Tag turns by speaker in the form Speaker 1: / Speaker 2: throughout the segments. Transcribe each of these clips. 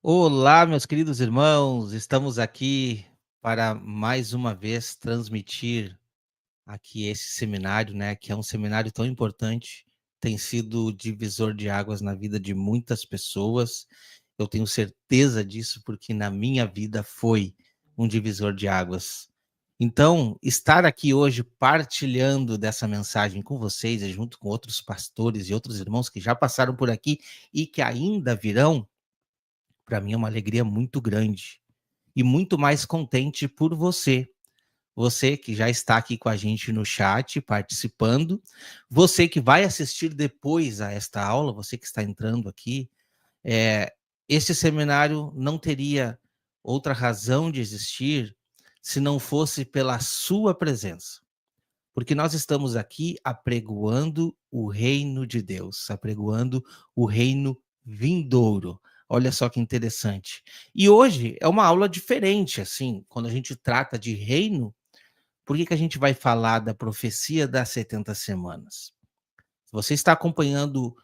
Speaker 1: Olá, meus queridos irmãos, estamos aqui para mais uma vez transmitir aqui esse seminário, né, que é um seminário tão importante, tem sido divisor de águas na vida de muitas pessoas. Eu tenho certeza disso, porque na minha vida foi um divisor de águas. Então, estar aqui hoje partilhando dessa mensagem com vocês, e junto com outros pastores e outros irmãos que já passaram por aqui e que ainda virão, para mim é uma alegria muito grande e muito mais contente por você. Você que já está aqui com a gente no chat, participando, você que vai assistir depois a esta aula, você que está entrando aqui, este seminário não teria outra razão de existir se não fosse pela sua presença. Porque nós estamos aqui apregoando o reino de Deus, apregoando o reino vindouro. Olha só que interessante. E hoje é uma aula diferente, assim, quando a gente trata de reino, por que a gente vai falar da profecia das 70 semanas? Se você está acompanhando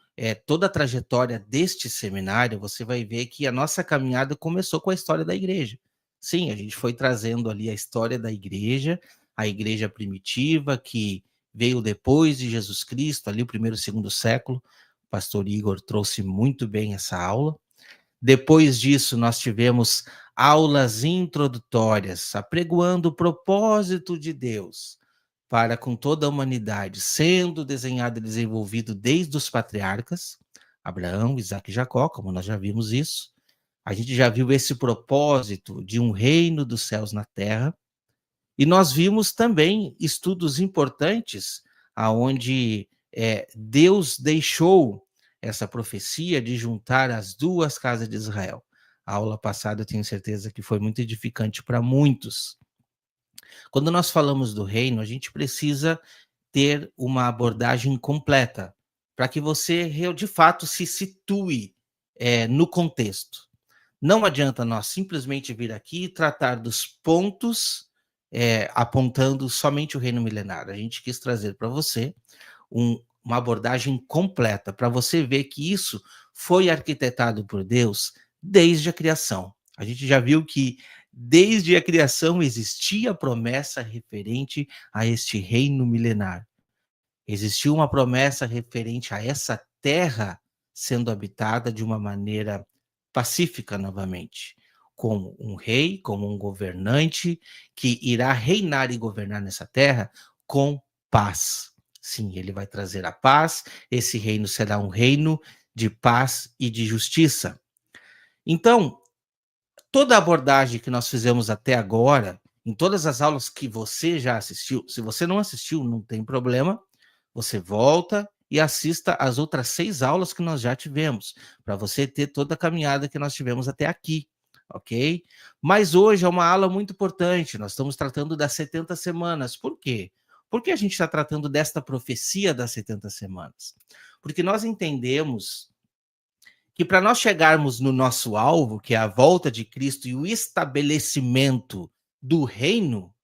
Speaker 1: toda a trajetória deste seminário, você vai ver que a nossa caminhada começou com a história da igreja. Sim, a gente foi trazendo ali a história da igreja, a igreja primitiva, que veio depois de Jesus Cristo, ali o primeiro e segundo século. O pastor Igor trouxe muito bem essa aula. Depois disso, nós tivemos aulas introdutórias, apregoando o propósito de Deus para com toda a humanidade, sendo desenhado e desenvolvido desde os patriarcas, Abraão, Isaac e Jacó, como nós já vimos isso. A gente já viu esse propósito de um reino dos céus na terra. E nós vimos também estudos importantes aonde Deus deixou essa profecia de juntar as duas casas de Israel. A aula passada eu tenho certeza que foi muito edificante para muitos. Quando nós falamos do reino, a gente precisa ter uma abordagem completa para que você de fato se situe no contexto. Não adianta nós simplesmente vir aqui e tratar dos pontos apontando somente o reino milenário. A gente quis trazer para você uma abordagem completa, para você ver que isso foi arquitetado por Deus desde a criação. A gente já viu que desde a criação existia promessa referente a este reino milenar. Existiu uma promessa referente a essa terra sendo habitada de uma maneira pacífica novamente, como um rei, como um governante que irá reinar e governar nessa terra com paz. Sim, ele vai trazer a paz, esse reino será um reino de paz e de justiça. Então, toda a abordagem que nós fizemos até agora, em todas as aulas que você já assistiu, se você não assistiu, não tem problema, você volta e assista as outras 6 aulas que nós já tivemos, para você ter toda a caminhada que nós tivemos até aqui, ok? Mas hoje é uma aula muito importante, nós estamos tratando das 70 semanas. Por quê? Por que a gente está tratando desta profecia das 70 semanas? Porque nós entendemos que para nós chegarmos no nosso alvo, que é a volta de Cristo e o estabelecimento do reino,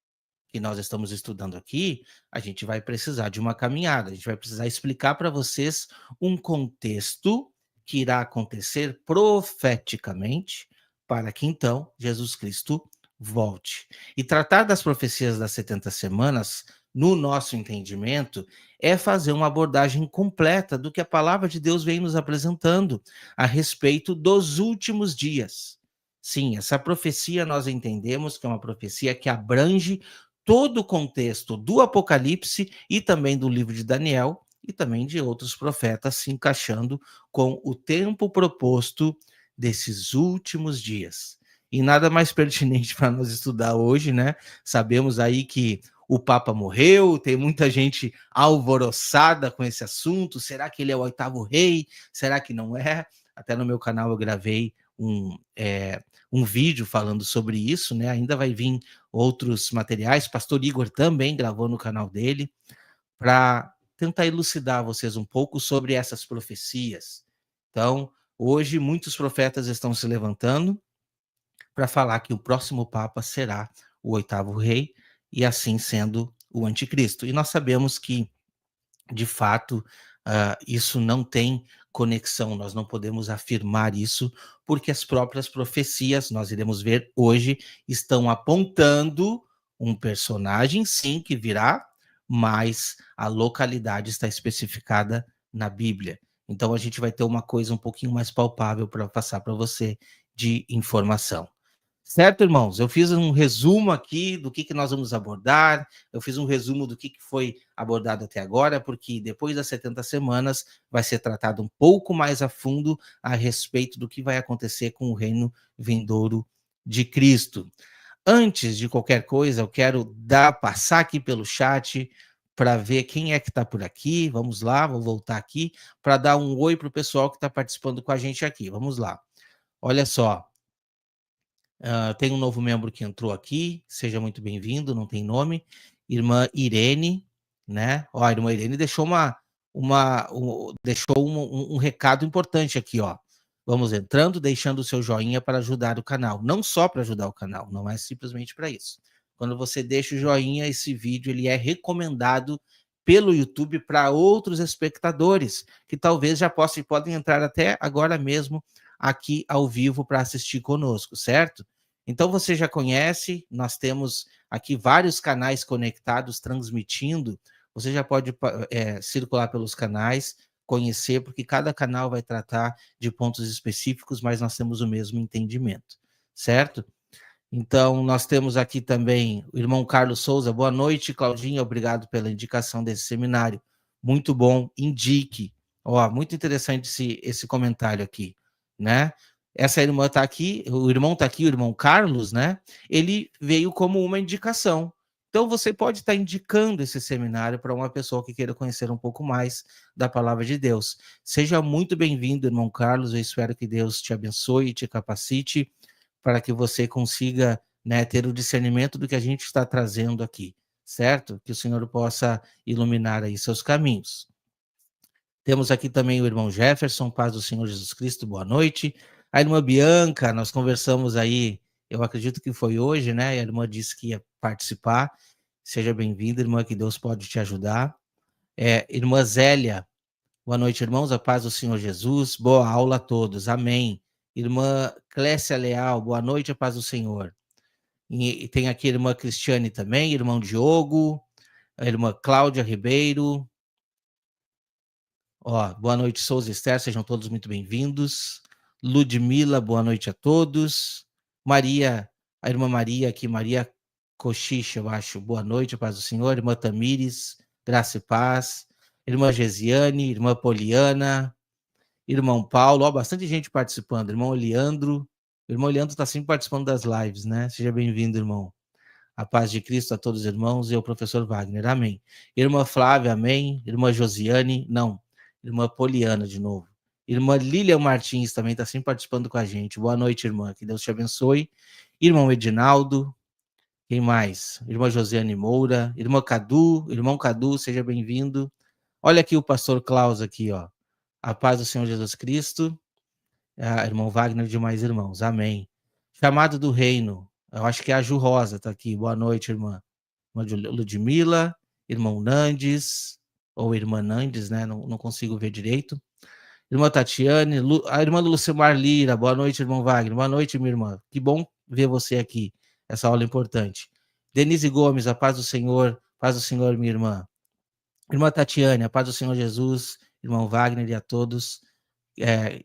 Speaker 1: que nós estamos estudando aqui, a gente vai precisar de uma caminhada, a gente vai precisar explicar para vocês um contexto que irá acontecer profeticamente, para que então Jesus Cristo volte. E tratar das profecias das 70 semanas, no nosso entendimento, é fazer uma abordagem completa do que a palavra de Deus vem nos apresentando a respeito dos últimos dias. Sim, essa profecia nós entendemos que é uma profecia que abrange todo o contexto do Apocalipse e também do livro de Daniel e também de outros profetas se encaixando com o tempo proposto desses últimos dias. E nada mais pertinente para nós estudar hoje, né? Sabemos aí que o Papa morreu, tem muita gente alvoroçada com esse assunto. Será que ele é o 8º rei? Será que não é? Até no meu canal eu gravei um vídeo falando sobre isso, né? Ainda vai vir outros materiais. Pastor Igor também gravou no canal dele para tentar elucidar vocês um pouco sobre essas profecias. Então, hoje muitos profetas estão se levantando para falar que o próximo Papa será o 8º rei e assim sendo o anticristo. E nós sabemos que, de fato, isso não tem conexão, nós não podemos afirmar isso, porque as próprias profecias, nós iremos ver hoje, estão apontando um personagem, sim, que virá, mas a localidade está especificada na Bíblia. Então a gente vai ter uma coisa um pouquinho mais palpável para passar para você de informação. Certo, irmãos? Eu fiz um resumo aqui do que nós vamos abordar, eu fiz um resumo do que foi abordado até agora, porque depois das 70 semanas vai ser tratado um pouco mais a fundo a respeito do que vai acontecer com o reino vindouro de Cristo. Antes de qualquer coisa, eu quero passar aqui pelo chat para ver quem é que está por aqui. Vamos lá, vou voltar aqui para dar um oi para o pessoal que está participando com a gente aqui. Vamos lá. Olha só, tem um novo membro que entrou aqui, seja muito bem-vindo, não tem nome. Irmã Irene, né? Ó, a irmã Irene deixou um recado importante aqui, ó. Vamos entrando, deixando o seu joinha para ajudar o canal. Não só para ajudar o canal, não é simplesmente para isso. Quando você deixa o joinha, esse vídeo ele é recomendado pelo YouTube para outros espectadores que talvez já podem entrar até agora mesmo aqui ao vivo para assistir conosco, certo? Então você já conhece, nós temos aqui vários canais conectados transmitindo. Você já pode circular pelos canais, conhecer, porque cada canal vai tratar de pontos específicos, mas nós temos o mesmo entendimento, certo? Então, nós temos aqui também o irmão Carlos Souza. Boa noite, Claudinha. Obrigado pela indicação desse seminário. Muito bom, indique. Ó, muito interessante esse comentário aqui, né? Essa irmã está aqui, o irmão está aqui, o irmão Carlos, né? Ele veio como uma indicação. Então, você pode estar indicando esse seminário para uma pessoa que queira conhecer um pouco mais da palavra de Deus. Seja muito bem-vindo, irmão Carlos. Eu espero que Deus te abençoe e te capacite para que você consiga, né, ter o discernimento do que a gente está trazendo aqui, certo? Que o Senhor possa iluminar aí seus caminhos. Temos aqui também o irmão Jefferson, paz do Senhor Jesus Cristo, boa noite. A irmã Bianca, nós conversamos aí, eu acredito que foi hoje, né? A irmã disse que ia participar. Seja bem-vinda, irmã, que Deus pode te ajudar. Irmã Zélia, boa noite, irmãos, a paz do Senhor Jesus, boa aula a todos, amém. Irmã Clécia Leal, boa noite, a paz do Senhor. E tem aqui a irmã Cristiane também, irmão Diogo, a irmã Cláudia Ribeiro. Ó, boa noite, Souza Esther, sejam todos muito bem-vindos. Ludmila, boa noite a todos. Maria, a irmã Maria aqui, Maria Cochicha, eu acho, boa noite, a paz do Senhor. Irmã Tamires, graça e paz. Irmã Gesiane, irmã Poliana, irmão Paulo, ó, bastante gente participando. Irmão Leandro, o irmão Leandro está sempre participando das lives, né? Seja bem-vindo, irmão. A paz de Cristo a todos os irmãos e ao professor Wagner, amém. Irmã Flávia, amém. Irmã Josiane, não. Irmã Poliana, de novo. Irmã Lília Martins também está sempre participando com a gente. Boa noite, irmã. Que Deus te abençoe. Irmão Edinaldo. Quem mais? Irmã Josiane Moura. Irmã Cadu. Irmão Cadu, seja bem-vindo. Olha aqui o pastor Klaus aqui, ó. A paz do Senhor Jesus Cristo. Irmão Wagner e demais irmãos. Amém. Chamado do reino. Eu acho que é a Ju Rosa está aqui. Boa noite, irmã. Irmã Ludmila, irmão Nandes, ou irmã Nandes, né? Não consigo ver direito. Irmã Tatiane, a irmã Lucimar Lira. Boa noite, irmão Wagner. Boa noite, minha irmã. Que bom ver você aqui. Essa aula é importante. Denise Gomes, a paz do Senhor. Paz do Senhor, minha irmã. Irmã Tatiane, a paz do Senhor Jesus. Irmão Wagner e a todos.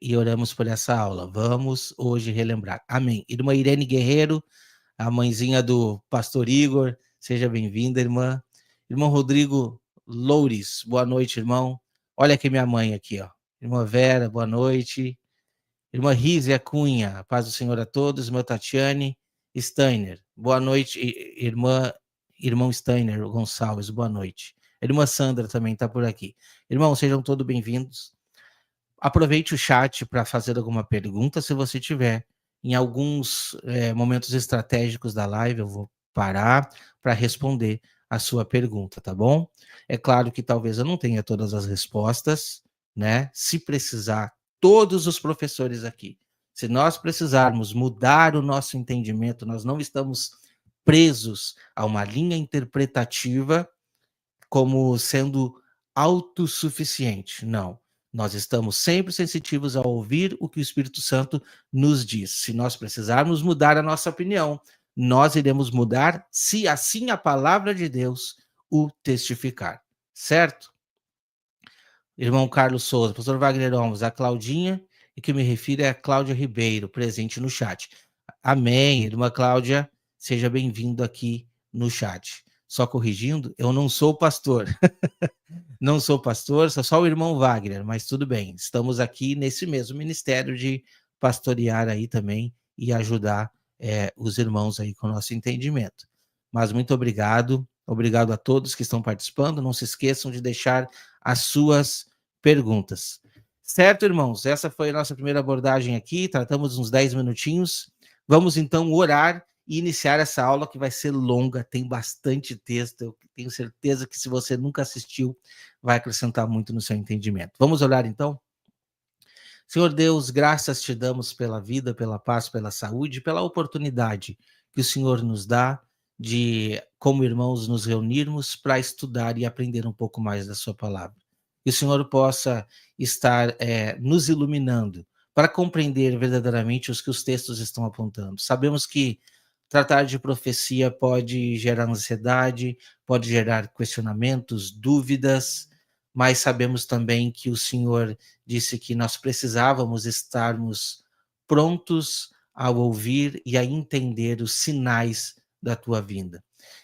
Speaker 1: E oramos por essa aula. Vamos hoje relembrar. Amém. Irmã Irene Guerreiro, a mãezinha do pastor Igor, seja bem-vinda, irmã. Irmão Rodrigo Loures, boa noite, irmão. Olha aqui minha mãe aqui, ó. Irmã Vera, boa noite. Irmã Rízia Cunha, a paz do Senhor a todos. Irmã Tatiane Steiner, boa noite. Irmão Steiner Gonçalves, boa noite. Irmã Sandra também está por aqui. Irmão, sejam todos bem-vindos. Aproveite o chat para fazer alguma pergunta, se você tiver. Em alguns momentos estratégicos da live, eu vou parar para responder a sua pergunta, tá bom? É claro que talvez eu não tenha todas as respostas, né? Se precisar, todos os professores aqui, se nós precisarmos mudar o nosso entendimento, nós não estamos presos a uma linha interpretativa como sendo autossuficiente. Não. Nós estamos sempre sensitivos a ouvir o que o Espírito Santo nos diz. Se nós precisarmos mudar a nossa opinião, nós iremos mudar se assim a palavra de Deus o testificar. Certo? Irmão Carlos Souza, pastor Wagner Olmos, a Claudinha, e que me refiro é a Cláudia Ribeiro, presente no chat. Amém, irmã Cláudia, seja bem-vindo aqui no chat. Só corrigindo, eu não sou pastor. Não sou pastor, sou só o irmão Wagner, mas tudo bem. Estamos aqui nesse mesmo ministério de pastorear aí também e ajudar os irmãos aí com o nosso entendimento. Mas muito obrigado, obrigado a todos que estão participando. Não se esqueçam de deixar as suas perguntas. Certo, irmãos? Essa foi a nossa primeira abordagem aqui. Tratamos uns 10 minutinhos. Vamos então orar e iniciar essa aula que vai ser longa, tem bastante texto. Eu tenho certeza que se você nunca assistiu, vai acrescentar muito no seu entendimento. Vamos orar então? Senhor Deus, graças te damos pela vida, pela paz, pela saúde, pela oportunidade que o Senhor nos dá de, como irmãos, nos reunirmos para estudar e aprender um pouco mais da sua palavra. Que o Senhor possa estar nos iluminando para compreender verdadeiramente os que os textos estão apontando. Sabemos que tratar de profecia pode gerar ansiedade, pode gerar questionamentos, dúvidas, mas sabemos também que o Senhor disse que nós precisávamos estarmos prontos ao ouvir e a entender os sinais da tua vinda.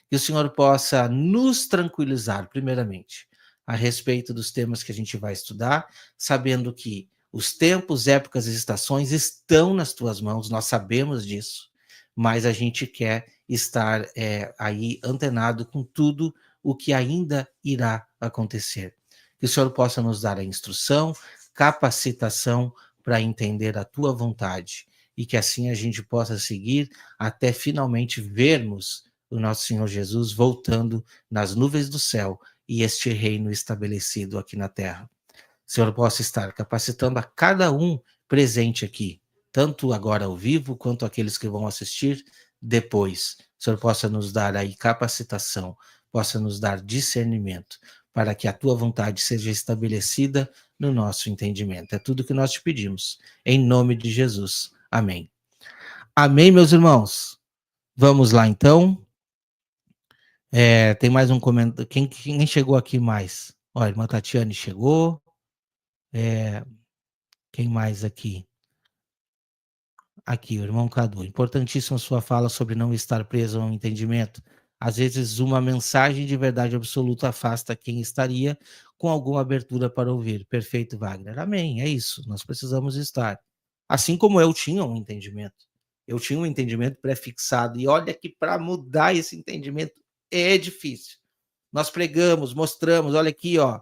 Speaker 1: Que o Senhor possa nos tranquilizar, primeiramente, a respeito dos temas que a gente vai estudar, sabendo que os tempos, épocas e estações estão nas tuas mãos, nós sabemos disso, mas a gente quer estar aí antenado com tudo o que ainda irá acontecer. Que o Senhor possa nos dar a instrução, capacitação para entender a tua vontade e que assim a gente possa seguir até finalmente vermos o nosso Senhor Jesus voltando nas nuvens do céu e este reino estabelecido aqui na terra. O Senhor possa estar capacitando a cada um presente aqui, tanto agora ao vivo, quanto aqueles que vão assistir depois. O Senhor possa nos dar aí capacitação, possa nos dar discernimento, para que a tua vontade seja estabelecida no nosso entendimento. É tudo que nós te pedimos, em nome de Jesus. Amém. Amém, meus irmãos? Vamos lá, então. Tem mais um comentário. Quem chegou aqui mais? Ó, a irmã Tatiane chegou. Quem mais aqui? Aqui, o irmão Cadu. Importantíssima sua fala sobre não estar preso ao entendimento. Às vezes, uma mensagem de verdade absoluta afasta quem estaria com alguma abertura para ouvir. Perfeito, Wagner. Amém. É isso. Nós precisamos estar. Assim como eu tinha um entendimento. Eu tinha um entendimento pré-fixado. E olha que para mudar esse entendimento é difícil. Nós pregamos, mostramos, olha aqui, ó,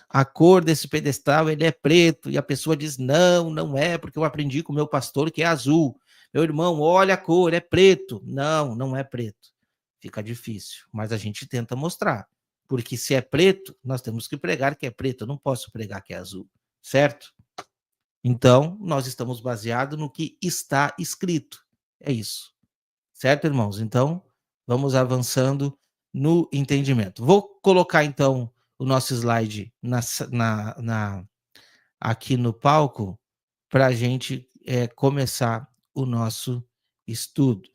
Speaker 1: a cor desse pedestal ele é preto, e a pessoa diz, não, não é, porque eu aprendi com o meu pastor que é azul. Meu irmão, olha a cor, é preto. Não, não é preto. Fica difícil, mas a gente tenta mostrar, porque se é preto, nós temos que pregar que é preto, eu não posso pregar que é azul, certo? Então, nós estamos baseados no que está escrito, é isso, certo, irmãos? Então, vamos avançando no entendimento. Vou colocar, então, o nosso slide aqui no palco para a gente começar o nosso estudo.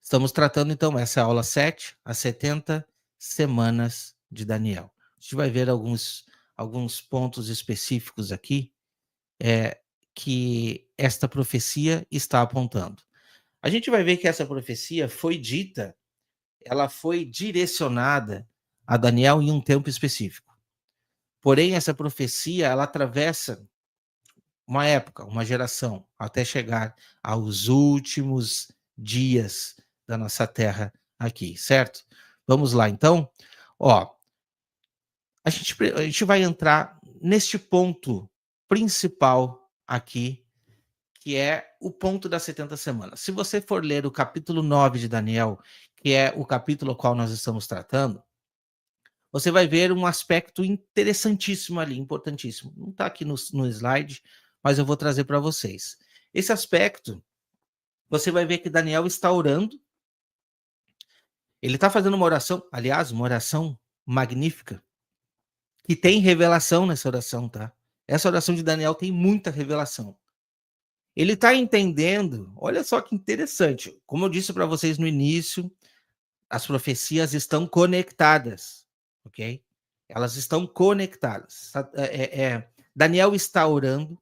Speaker 1: Estamos tratando, então, essa é a aula 7, as 70 semanas de Daniel. A gente vai ver alguns pontos específicos aqui que esta profecia está apontando. A gente vai ver que essa profecia foi dita, ela foi direcionada a Daniel em um tempo específico. Porém, essa profecia, ela atravessa uma época, uma geração, até chegar aos últimos dias da nossa terra aqui, certo? Vamos lá, então. Ó, a gente vai entrar neste ponto principal aqui, que é o ponto das 70 semanas. Se você for ler o capítulo 9 de Daniel, que é o capítulo ao qual nós estamos tratando, você vai ver um aspecto interessantíssimo ali, importantíssimo. Não está aqui no slide, mas eu vou trazer para vocês. Esse aspecto, você vai ver que Daniel está orando, ele está fazendo uma oração, aliás, uma oração magnífica, que tem revelação nessa oração, tá? Essa oração de Daniel tem muita revelação. Ele está entendendo, olha só que interessante, como eu disse para vocês no início, as profecias estão conectadas, ok? Elas estão conectadas. Daniel está orando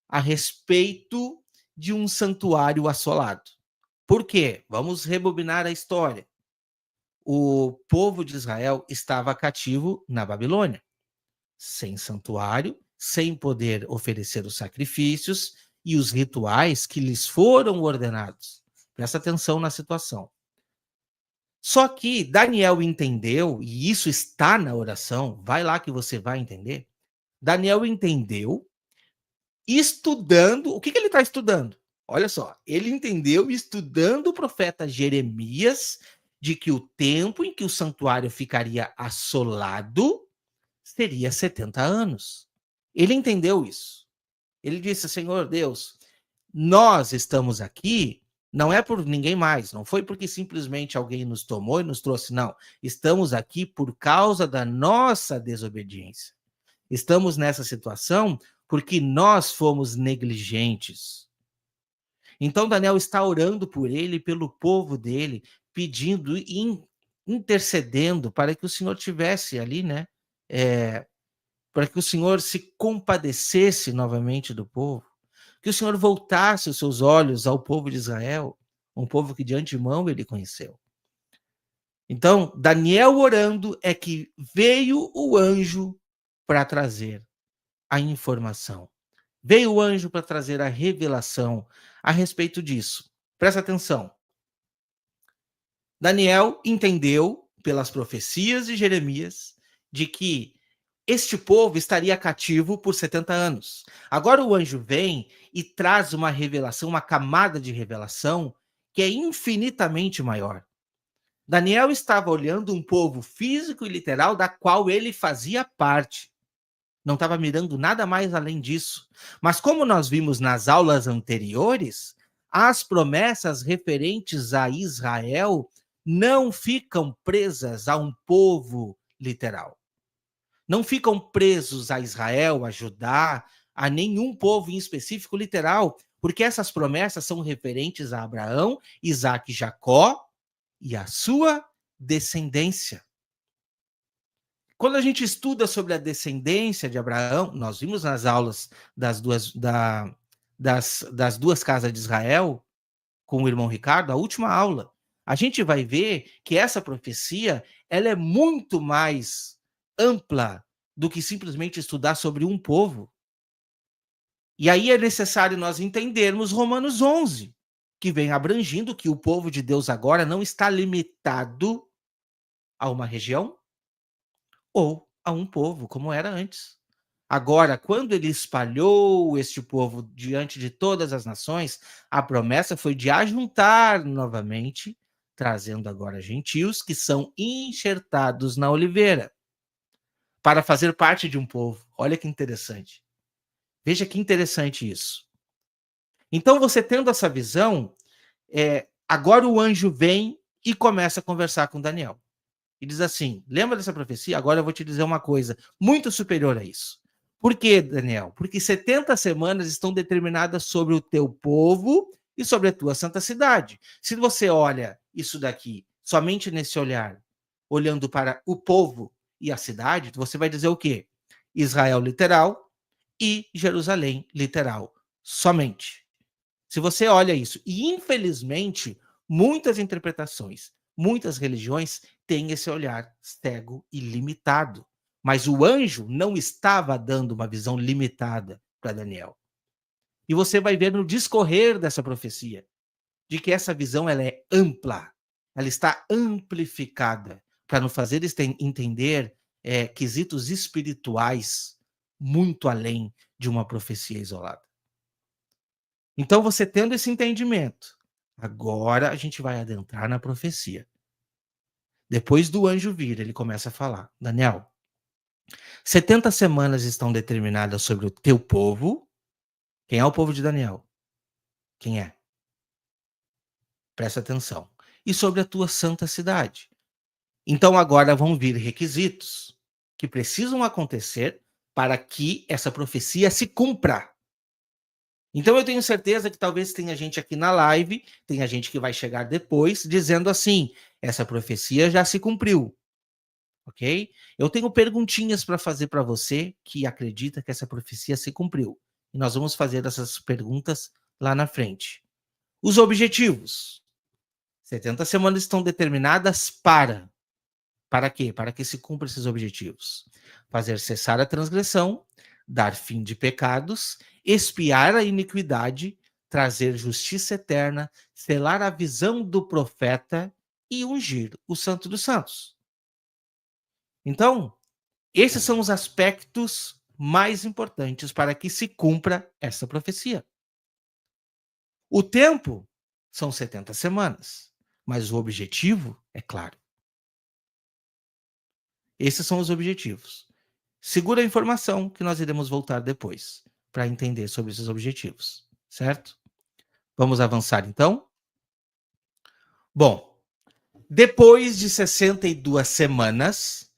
Speaker 1: a respeito de um santuário assolado. Por quê? Vamos rebobinar a história. O povo de Israel estava cativo na Babilônia, sem santuário, sem poder oferecer os sacrifícios e os rituais que lhes foram ordenados. Presta atenção na situação. Só que Daniel entendeu, e isso está na oração, vai lá que você vai entender. Daniel entendeu, estudando, o que ele está estudando? Olha só, ele entendeu estudando o profeta Jeremias de que o tempo em que o santuário ficaria assolado seria 70 anos. Ele entendeu isso. Ele disse: Senhor Deus, nós estamos aqui, não é por ninguém mais, não foi porque simplesmente alguém nos tomou e nos trouxe, não. Estamos aqui por causa da nossa desobediência. Estamos nessa situação porque nós fomos negligentes. Então Daniel está orando por ele e pelo povo dele, pedindo e intercedendo para que o Senhor tivesse ali, né? Para que o Senhor se compadecesse novamente do povo, que o Senhor voltasse os seus olhos ao povo de Israel, um povo que de antemão ele conheceu. Então, Daniel orando é que veio o anjo para trazer a informação. Veio o anjo para trazer a revelação a respeito disso. Presta atenção. Daniel entendeu, pelas profecias de Jeremias, de que este povo estaria cativo por 70 anos. Agora o anjo vem e traz uma revelação, uma camada de revelação que é infinitamente maior. Daniel estava olhando um povo físico e literal da qual ele fazia parte. Não estava mirando nada mais além disso. Mas como nós vimos nas aulas anteriores, as promessas referentes a Israel não ficam presas a um povo literal. Não ficam presos a Israel, a Judá, a nenhum povo em específico literal, porque essas promessas são referentes a Abraão, Isaque e Jacó e a sua descendência. Quando a gente estuda sobre a descendência de Abraão, nós vimos nas aulas das duas casas de Israel, com o irmão Ricardo, a última aula, a gente vai ver que essa profecia ela é muito mais ampla do que simplesmente estudar sobre um povo. E aí é necessário nós entendermos Romanos 11, que vem abrangindo que o povo de Deus agora não está limitado a uma região ou a um povo, como era antes. Agora, quando ele espalhou este povo diante de todas as nações, a promessa foi de ajuntar novamente, trazendo agora gentios que são enxertados na oliveira, para fazer parte de um povo. Olha que interessante. Veja que interessante isso. Então, você tendo essa visão, agora o anjo vem e começa a conversar com Daniel. E diz assim: lembra dessa profecia? Agora eu vou te dizer uma coisa muito superior a isso. Por quê, Daniel? Porque 70 semanas estão determinadas sobre o teu povo e sobre a tua santa cidade. Se você olha isso daqui somente nesse olhar, olhando para o povo e a cidade, você vai dizer o quê? Israel literal e Jerusalém literal. Somente. Se você olha isso, e infelizmente, muitas interpretações, muitas religiões têm esse olhar cego e limitado. Mas o anjo não estava dando uma visão limitada para Daniel. E você vai ver no discorrer dessa profecia de que essa visão ela é ampla, ela está amplificada para nos fazer entender quesitos espirituais muito além de uma profecia isolada. Então, você tendo esse entendimento, agora a gente vai adentrar na profecia. Depois do anjo vir, ele começa a falar: Daniel, 70 semanas estão determinadas sobre o teu povo. Quem é o povo de Daniel? Quem é? Presta atenção. E sobre a tua santa cidade. Então agora vão vir requisitos. que precisam acontecer para que essa profecia se cumpra. Então eu tenho certeza que talvez tenha gente aqui na live, tenha gente que vai chegar depois, dizendo assim: essa profecia já se cumpriu, ok? Eu tenho perguntinhas para fazer para você que acredita que essa profecia se cumpriu. E nós vamos fazer essas perguntas lá na frente. Os objetivos. 70 semanas estão determinadas para quê? Para que se cumpra esses objetivos. Fazer cessar a transgressão, dar fim de pecados, expiar a iniquidade, trazer justiça eterna, selar a visão do profeta e ungir o Santo dos Santos. Então, esses são os aspectos mais importantes para que se cumpra essa profecia. O tempo são 70 semanas, mas o objetivo é claro. Esses são os objetivos. Segura a informação que nós iremos voltar depois para entender sobre esses objetivos, certo? Vamos avançar então? Bom, depois de 62 semanas,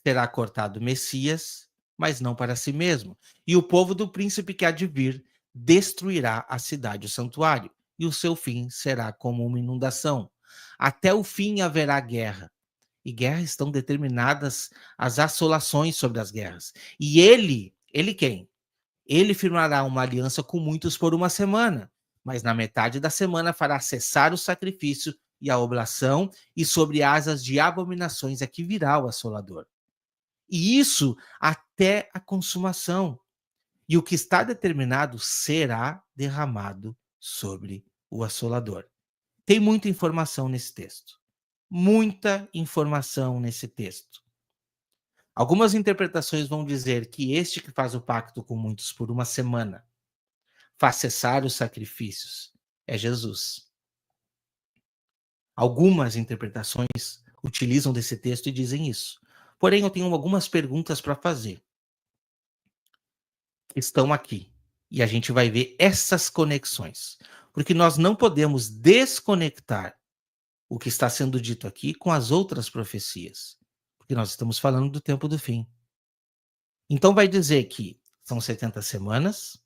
Speaker 1: será cortado o Messias, mas não para si mesmo. E o povo do príncipe que há de vir destruirá a cidade, o santuário, e o seu fim será como uma inundação. Até o fim haverá guerra. E guerras estão determinadas as assolações sobre as guerras. E ele quem? Ele firmará uma aliança com muitos por uma semana, mas na metade da semana fará cessar o sacrifício e a oblação, e sobre asas de abominações é que virá o assolador. E isso até a consumação. E o que está determinado será derramado sobre o assolador. Tem muita informação nesse texto. Muita informação nesse texto. Algumas interpretações vão dizer que este que faz o pacto com muitos por uma semana, faz cessar os sacrifícios, é Jesus. Algumas interpretações utilizam desse texto e dizem isso. Porém, eu tenho algumas perguntas para fazer. Estão aqui. E a gente vai ver essas conexões. Porque nós não podemos desconectar o que está sendo dito aqui com as outras profecias. Porque nós estamos falando do tempo do fim. Então vai dizer que são 70 semanas.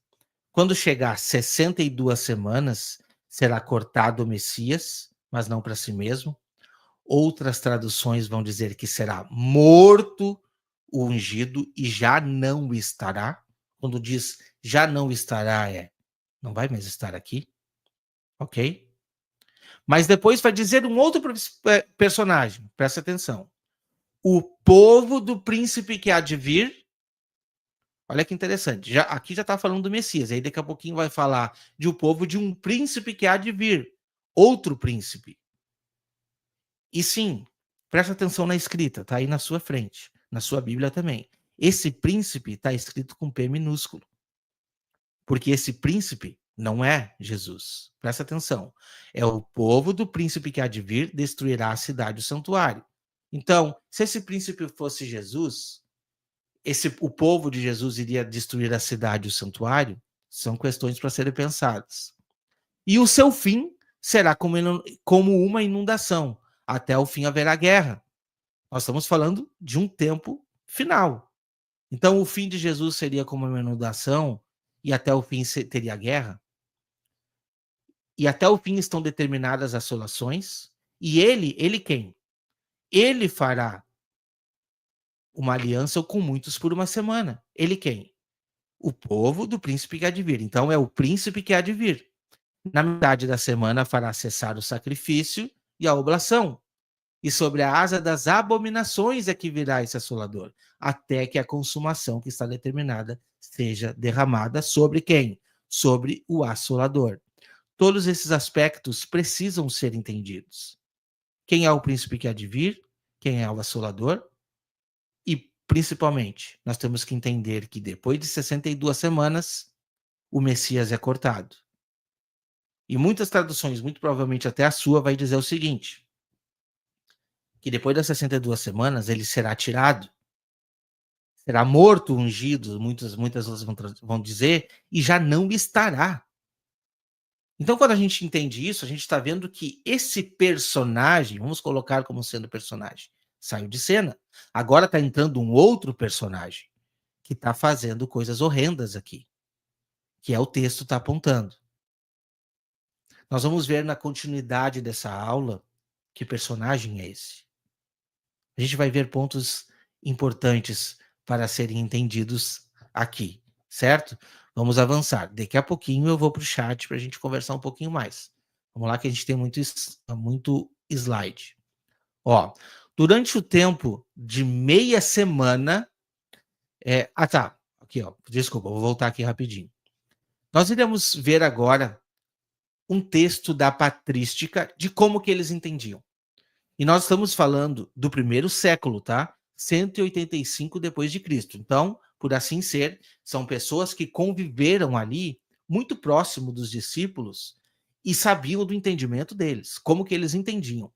Speaker 1: Quando chegar 62 semanas, será cortado o Messias, mas não para si mesmo. Outras traduções vão dizer que será morto o ungido e já não estará. Quando diz já não estará, não vai mais estar aqui, ok? Mas depois vai dizer um outro personagem, presta atenção. O povo do príncipe que há de vir. Olha que interessante. Aqui já está falando do Messias. Aí daqui a pouquinho vai falar de o povo de um príncipe que há de vir. Outro príncipe. E sim, presta atenção na escrita. Está aí na sua frente. Na sua Bíblia também. Esse príncipe está escrito com P minúsculo. Porque esse príncipe não é Jesus. Presta atenção. É o povo do príncipe que há de vir destruirá a cidade, o santuário. Então, se esse príncipe fosse Jesus, o povo de Jesus iria destruir a cidade, o santuário? São questões para serem pensadas. E o seu fim será como uma inundação. Até o fim haverá guerra. Nós estamos falando de um tempo final. Então, o fim de Jesus seria como uma inundação e até o fim teria guerra? E até o fim estão determinadas as assolações? E ele quem? Ele fará uma aliança com muitos por uma semana. Ele quem? O povo do príncipe que há de vir. Então, é o príncipe que há de vir. Na metade da semana fará cessar o sacrifício e a oblação. E sobre a asa das abominações é que virá esse assolador, até que a consumação que está determinada seja derramada sobre quem? Sobre o assolador. Todos esses aspectos precisam ser entendidos. Quem é o príncipe que há de vir? Quem é o assolador? E, principalmente, nós temos que entender que depois de 62 semanas, o Messias é cortado. E muitas traduções, muito provavelmente até a sua, vai dizer o seguinte, que depois das 62 semanas ele será tirado, será morto, ungido, muitas vão dizer, e já não estará. Então, quando a gente entende isso, a gente está vendo que esse personagem, vamos colocar como sendo personagem, saiu de cena. Agora está entrando um outro personagem que está fazendo coisas horrendas aqui, que é o texto está apontando. Nós vamos ver na continuidade dessa aula que personagem é esse. A gente vai ver pontos importantes para serem entendidos aqui, certo? Vamos avançar. Daqui a pouquinho eu vou para o chat para a gente conversar um pouquinho mais. Vamos lá que a gente tem muito slide. Ó, durante o tempo de meia semana, tá, aqui ó, desculpa, vou voltar aqui rapidinho. Nós iremos ver agora um texto da patrística de como que eles entendiam. E nós estamos falando do primeiro século, tá? 185 depois de Cristo. Então, por assim ser, são pessoas que conviveram ali muito próximo dos discípulos e sabiam do entendimento deles, como que eles entendiam.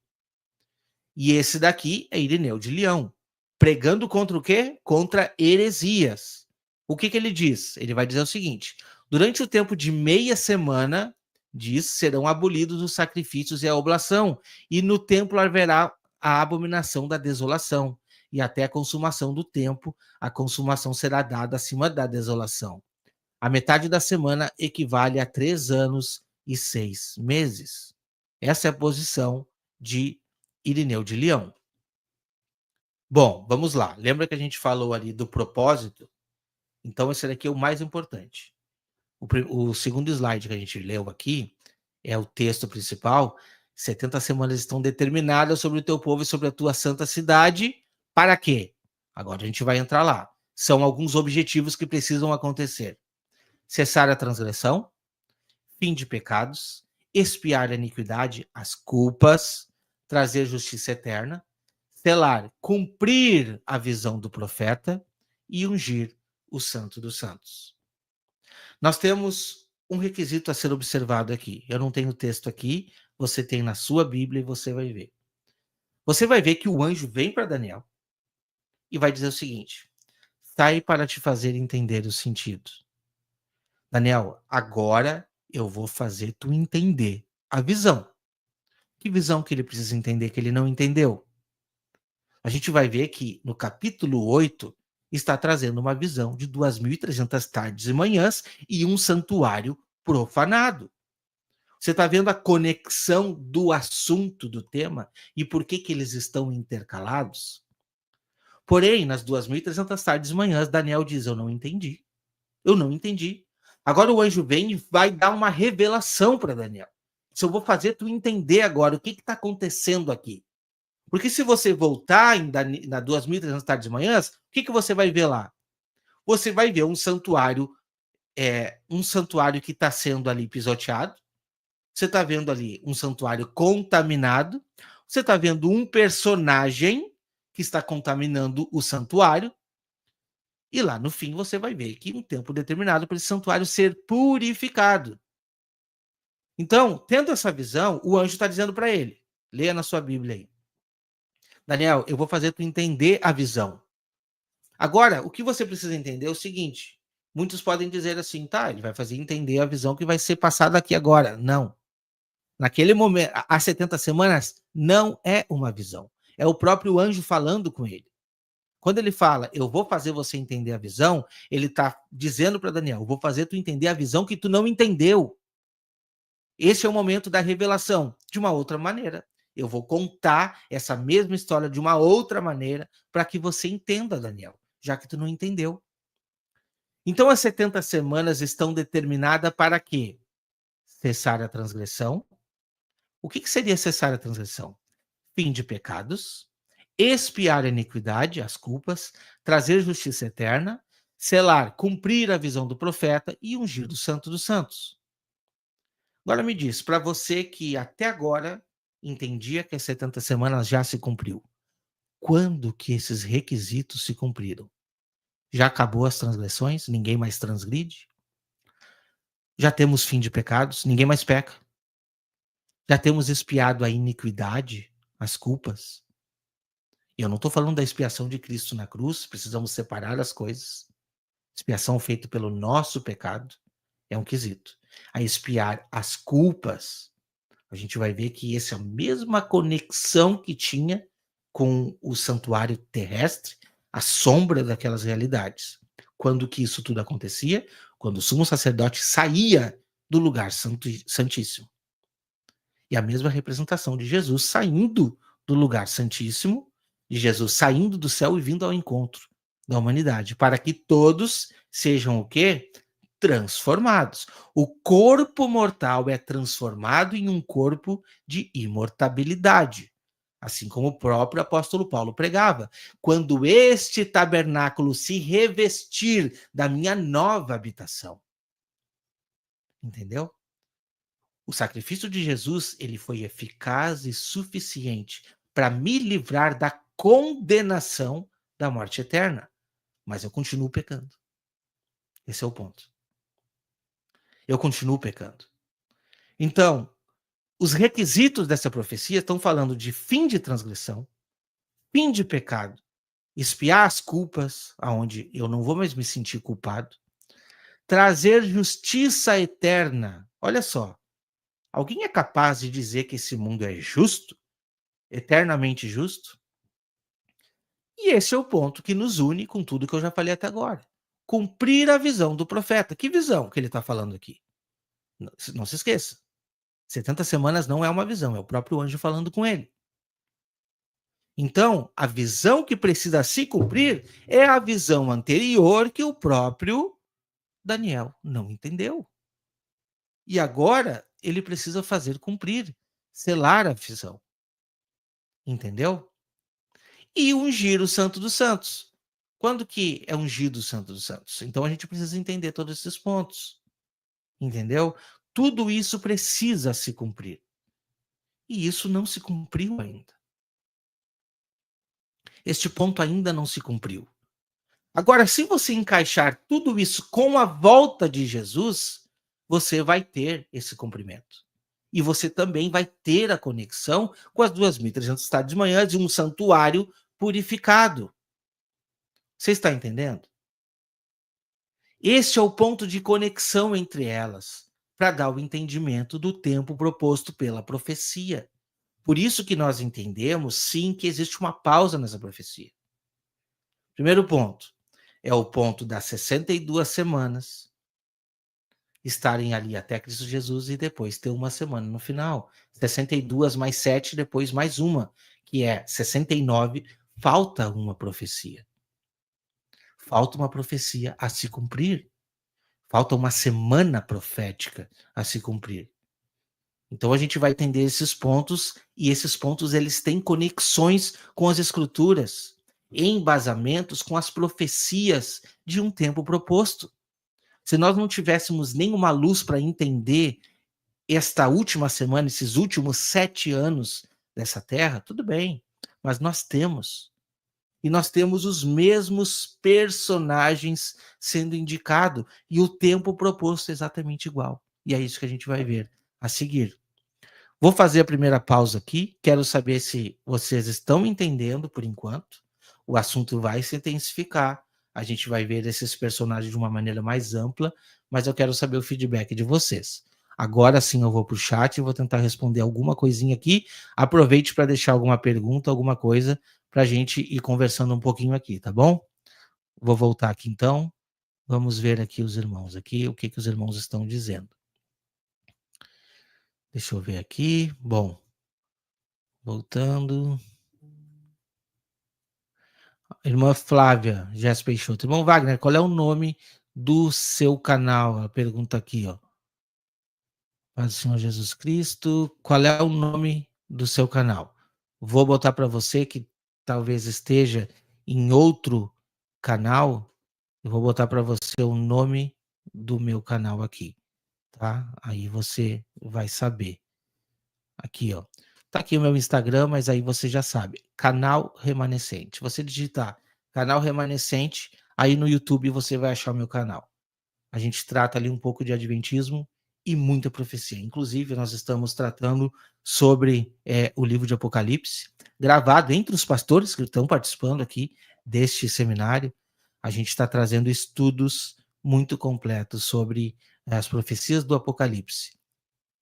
Speaker 1: E esse daqui é Irineu de Leão, pregando contra o quê? Contra heresias. O que que ele diz? Ele vai dizer o seguinte: durante o tempo de meia semana, diz, serão abolidos os sacrifícios e a oblação, e no templo haverá a abominação da desolação, e até a consumação do tempo, a consumação será dada acima da desolação. A metade da semana equivale a 3 anos e 6 meses. Essa é a posição de Irineu de Leão. Bom, vamos lá. Lembra que a gente falou ali do propósito? Então, esse daqui é o mais importante. O segundo slide que a gente leu aqui é o texto principal. 70 semanas estão determinadas sobre o teu povo e sobre a tua santa cidade. Para quê? Agora a gente vai entrar lá. São alguns objetivos que precisam acontecer: cessar a transgressão, fim de pecados, expiar a iniquidade, as culpas, trazer justiça eterna, selar, cumprir a visão do profeta e ungir o Santo dos Santos. Nós temos um requisito a ser observado aqui. Eu não tenho texto aqui, você tem na sua Bíblia e você vai ver. Você vai ver que o anjo vem para Daniel e vai dizer o seguinte: sai para te fazer entender o sentido. Daniel, agora eu vou fazer tu entender a visão. Que visão que ele precisa entender que ele não entendeu? A gente vai ver que no capítulo 8 está trazendo uma visão de 2.300 tardes e manhãs e um santuário profanado. Você está vendo a conexão do assunto do tema e por que que eles estão intercalados? Porém, nas 2.300 tardes e manhãs, Daniel diz: eu não entendi. Eu não entendi. Agora o anjo vem e vai dar uma revelação para Daniel. Se eu vou fazer tu entender agora o que está acontecendo aqui. Porque se você voltar na 2.300 tardes e manhãs, o que, que você vai ver lá? Você vai ver um santuário que está sendo ali pisoteado. Você está vendo ali um santuário contaminado. Você está vendo um personagem que está contaminando o santuário. E lá no fim você vai ver que um tempo determinado para esse santuário ser purificado. Então, tendo essa visão, o anjo está dizendo para ele, leia na sua Bíblia aí: Daniel, eu vou fazer tu entender a visão. Agora, o que você precisa entender é o seguinte: muitos podem dizer assim, tá, ele vai fazer entender a visão que vai ser passada aqui agora. Não. Naquele momento, as 70 semanas não é uma visão. É o próprio anjo falando com ele. Quando ele fala, eu vou fazer você entender a visão, ele está dizendo para Daniel, eu vou fazer tu entender a visão que tu não entendeu. Esse é o momento da revelação, de uma outra maneira. Eu vou contar essa mesma história de uma outra maneira para que você entenda, Daniel, já que tu não entendeu. Então, as 70 semanas estão determinadas para quê? Cessar a transgressão. O que seria cessar a transgressão? Fim de pecados, expiar a iniquidade, as culpas, trazer justiça eterna, selar, cumprir a visão do profeta e ungir o Santo dos Santos. Agora me diz, para você que até agora entendia que as 70 semanas já se cumpriu, quando que esses requisitos se cumpriram? Já acabou as transgressões? Ninguém mais transgride? Já temos fim de pecados? Ninguém mais peca? Já temos expiado a iniquidade, as culpas? Eu não estou falando da expiação de Cristo na cruz, precisamos separar as coisas. Expiação feita pelo nosso pecado é um quesito. A expiar as culpas, a gente vai ver que essa é a mesma conexão que tinha com o santuário terrestre, a sombra daquelas realidades. Quando que isso tudo acontecia? Quando o sumo sacerdote saía do lugar santíssimo. E a mesma representação de Jesus saindo do lugar santíssimo, de Jesus saindo do céu e vindo ao encontro da humanidade, para que todos sejam o quê? Transformados. O corpo mortal é transformado em um corpo de imortabilidade. Assim como o próprio apóstolo Paulo pregava. Quando este tabernáculo se revestir da minha nova habitação. Entendeu? O sacrifício de Jesus, ele foi eficaz e suficiente para me livrar da condenação da morte eterna. Mas eu continuo pecando. Esse é o ponto. Eu continuo pecando. Então, os requisitos dessa profecia estão falando de fim de transgressão, fim de pecado, expiar as culpas, aonde eu não vou mais me sentir culpado, trazer justiça eterna. Olha só, alguém é capaz de dizer que esse mundo é justo? Eternamente justo? E esse é o ponto que nos une com tudo que eu já falei até agora. Cumprir a visão do profeta. Que visão que ele está falando aqui? Não se esqueça. 70 semanas não é uma visão, é o próprio anjo falando com ele. Então, a visão que precisa se cumprir é a visão anterior que o próprio Daniel não entendeu. E agora ele precisa fazer cumprir, selar a visão. Entendeu? E ungir o Santo dos Santos. Quando que é ungido o Santo dos Santos? Então a gente precisa entender todos esses pontos. Entendeu? Tudo isso precisa se cumprir. E isso não se cumpriu ainda. Este ponto ainda não se cumpriu. Agora, se você encaixar tudo isso com a volta de Jesus, você vai ter esse cumprimento. E você também vai ter a conexão com as 2.300 tardes de manhã de um santuário purificado. Você está entendendo? Este é o ponto de conexão entre elas, para dar o entendimento do tempo proposto pela profecia. Por isso que nós entendemos, sim, que existe uma pausa nessa profecia. Primeiro ponto, é o ponto das 62 semanas estarem ali até Cristo Jesus e depois ter uma semana no final. 62 mais 7, depois mais uma, que é 69, falta uma profecia. Falta uma profecia a se cumprir. Falta uma semana profética a se cumprir. Então a gente vai entender esses pontos, e esses pontos eles têm conexões com as escrituras, embasamentos com as profecias de um tempo proposto. Se nós não tivéssemos nenhuma luz para entender esta última semana, esses últimos 7 anos dessa terra, tudo bem, mas nós temos. E nós temos os mesmos personagens sendo indicados, e o tempo proposto é exatamente igual. E é isso que a gente vai ver a seguir. Vou fazer a primeira pausa aqui, quero saber se vocês estão entendendo por enquanto. O assunto vai se intensificar, a gente vai ver esses personagens de uma maneira mais ampla, mas eu quero saber o feedback de vocês. Agora sim eu vou para o chat e vou tentar responder alguma coisinha aqui. Aproveite para deixar alguma pergunta, alguma coisa, para a gente ir conversando um pouquinho aqui, tá bom? Vou voltar aqui então. Vamos ver aqui os irmãos aqui, o que os irmãos estão dizendo. Deixa eu ver aqui. Bom, voltando. Irmã Flávia, Jéssica Peixoto. Irmão Wagner, qual é o nome do seu canal? A pergunta aqui, ó. Paz do Senhor Jesus Cristo. Qual é o nome do seu canal? Vou botar para você que talvez esteja em outro canal. Eu vou botar para você o nome do meu canal aqui, tá? Aí você vai saber. Aqui, ó. Tá aqui o meu Instagram, mas aí você já sabe. Canal Remanescente. Você digitar Canal Remanescente, aí no YouTube você vai achar o meu canal. A gente trata ali um pouco de adventismo e muita profecia. Inclusive, nós estamos tratando sobre o livro de Apocalipse, gravado entre os pastores que estão participando aqui deste seminário. A gente está trazendo estudos muito completos sobre as profecias do Apocalipse,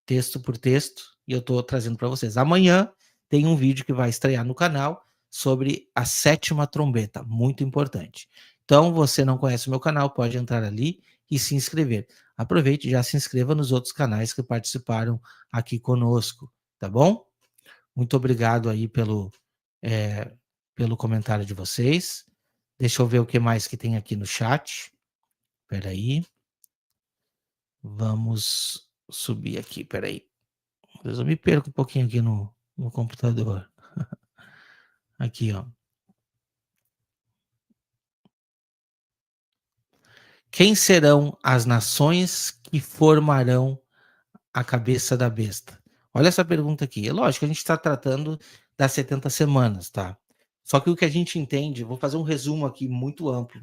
Speaker 1: texto por texto, e eu estou trazendo para vocês. Amanhã tem um vídeo que vai estrear no canal sobre a 7ª trombeta, muito importante. Então, você não conhece o meu canal, pode entrar ali e se inscrever. Aproveite e já se inscreva nos outros canais que participaram aqui conosco, tá bom? Muito obrigado aí eh, pelo comentário de vocês. Deixa eu ver o que mais que tem aqui no chat. Espera aí. Vamos subir aqui, espera aí. Às vezes eu me perco um pouquinho aqui no computador. Aqui, ó. Quem serão as nações que formarão a cabeça da besta? Olha essa pergunta aqui. É lógico que a gente está tratando das 70 semanas, tá? Só que o que a gente entende, vou fazer um resumo aqui muito amplo,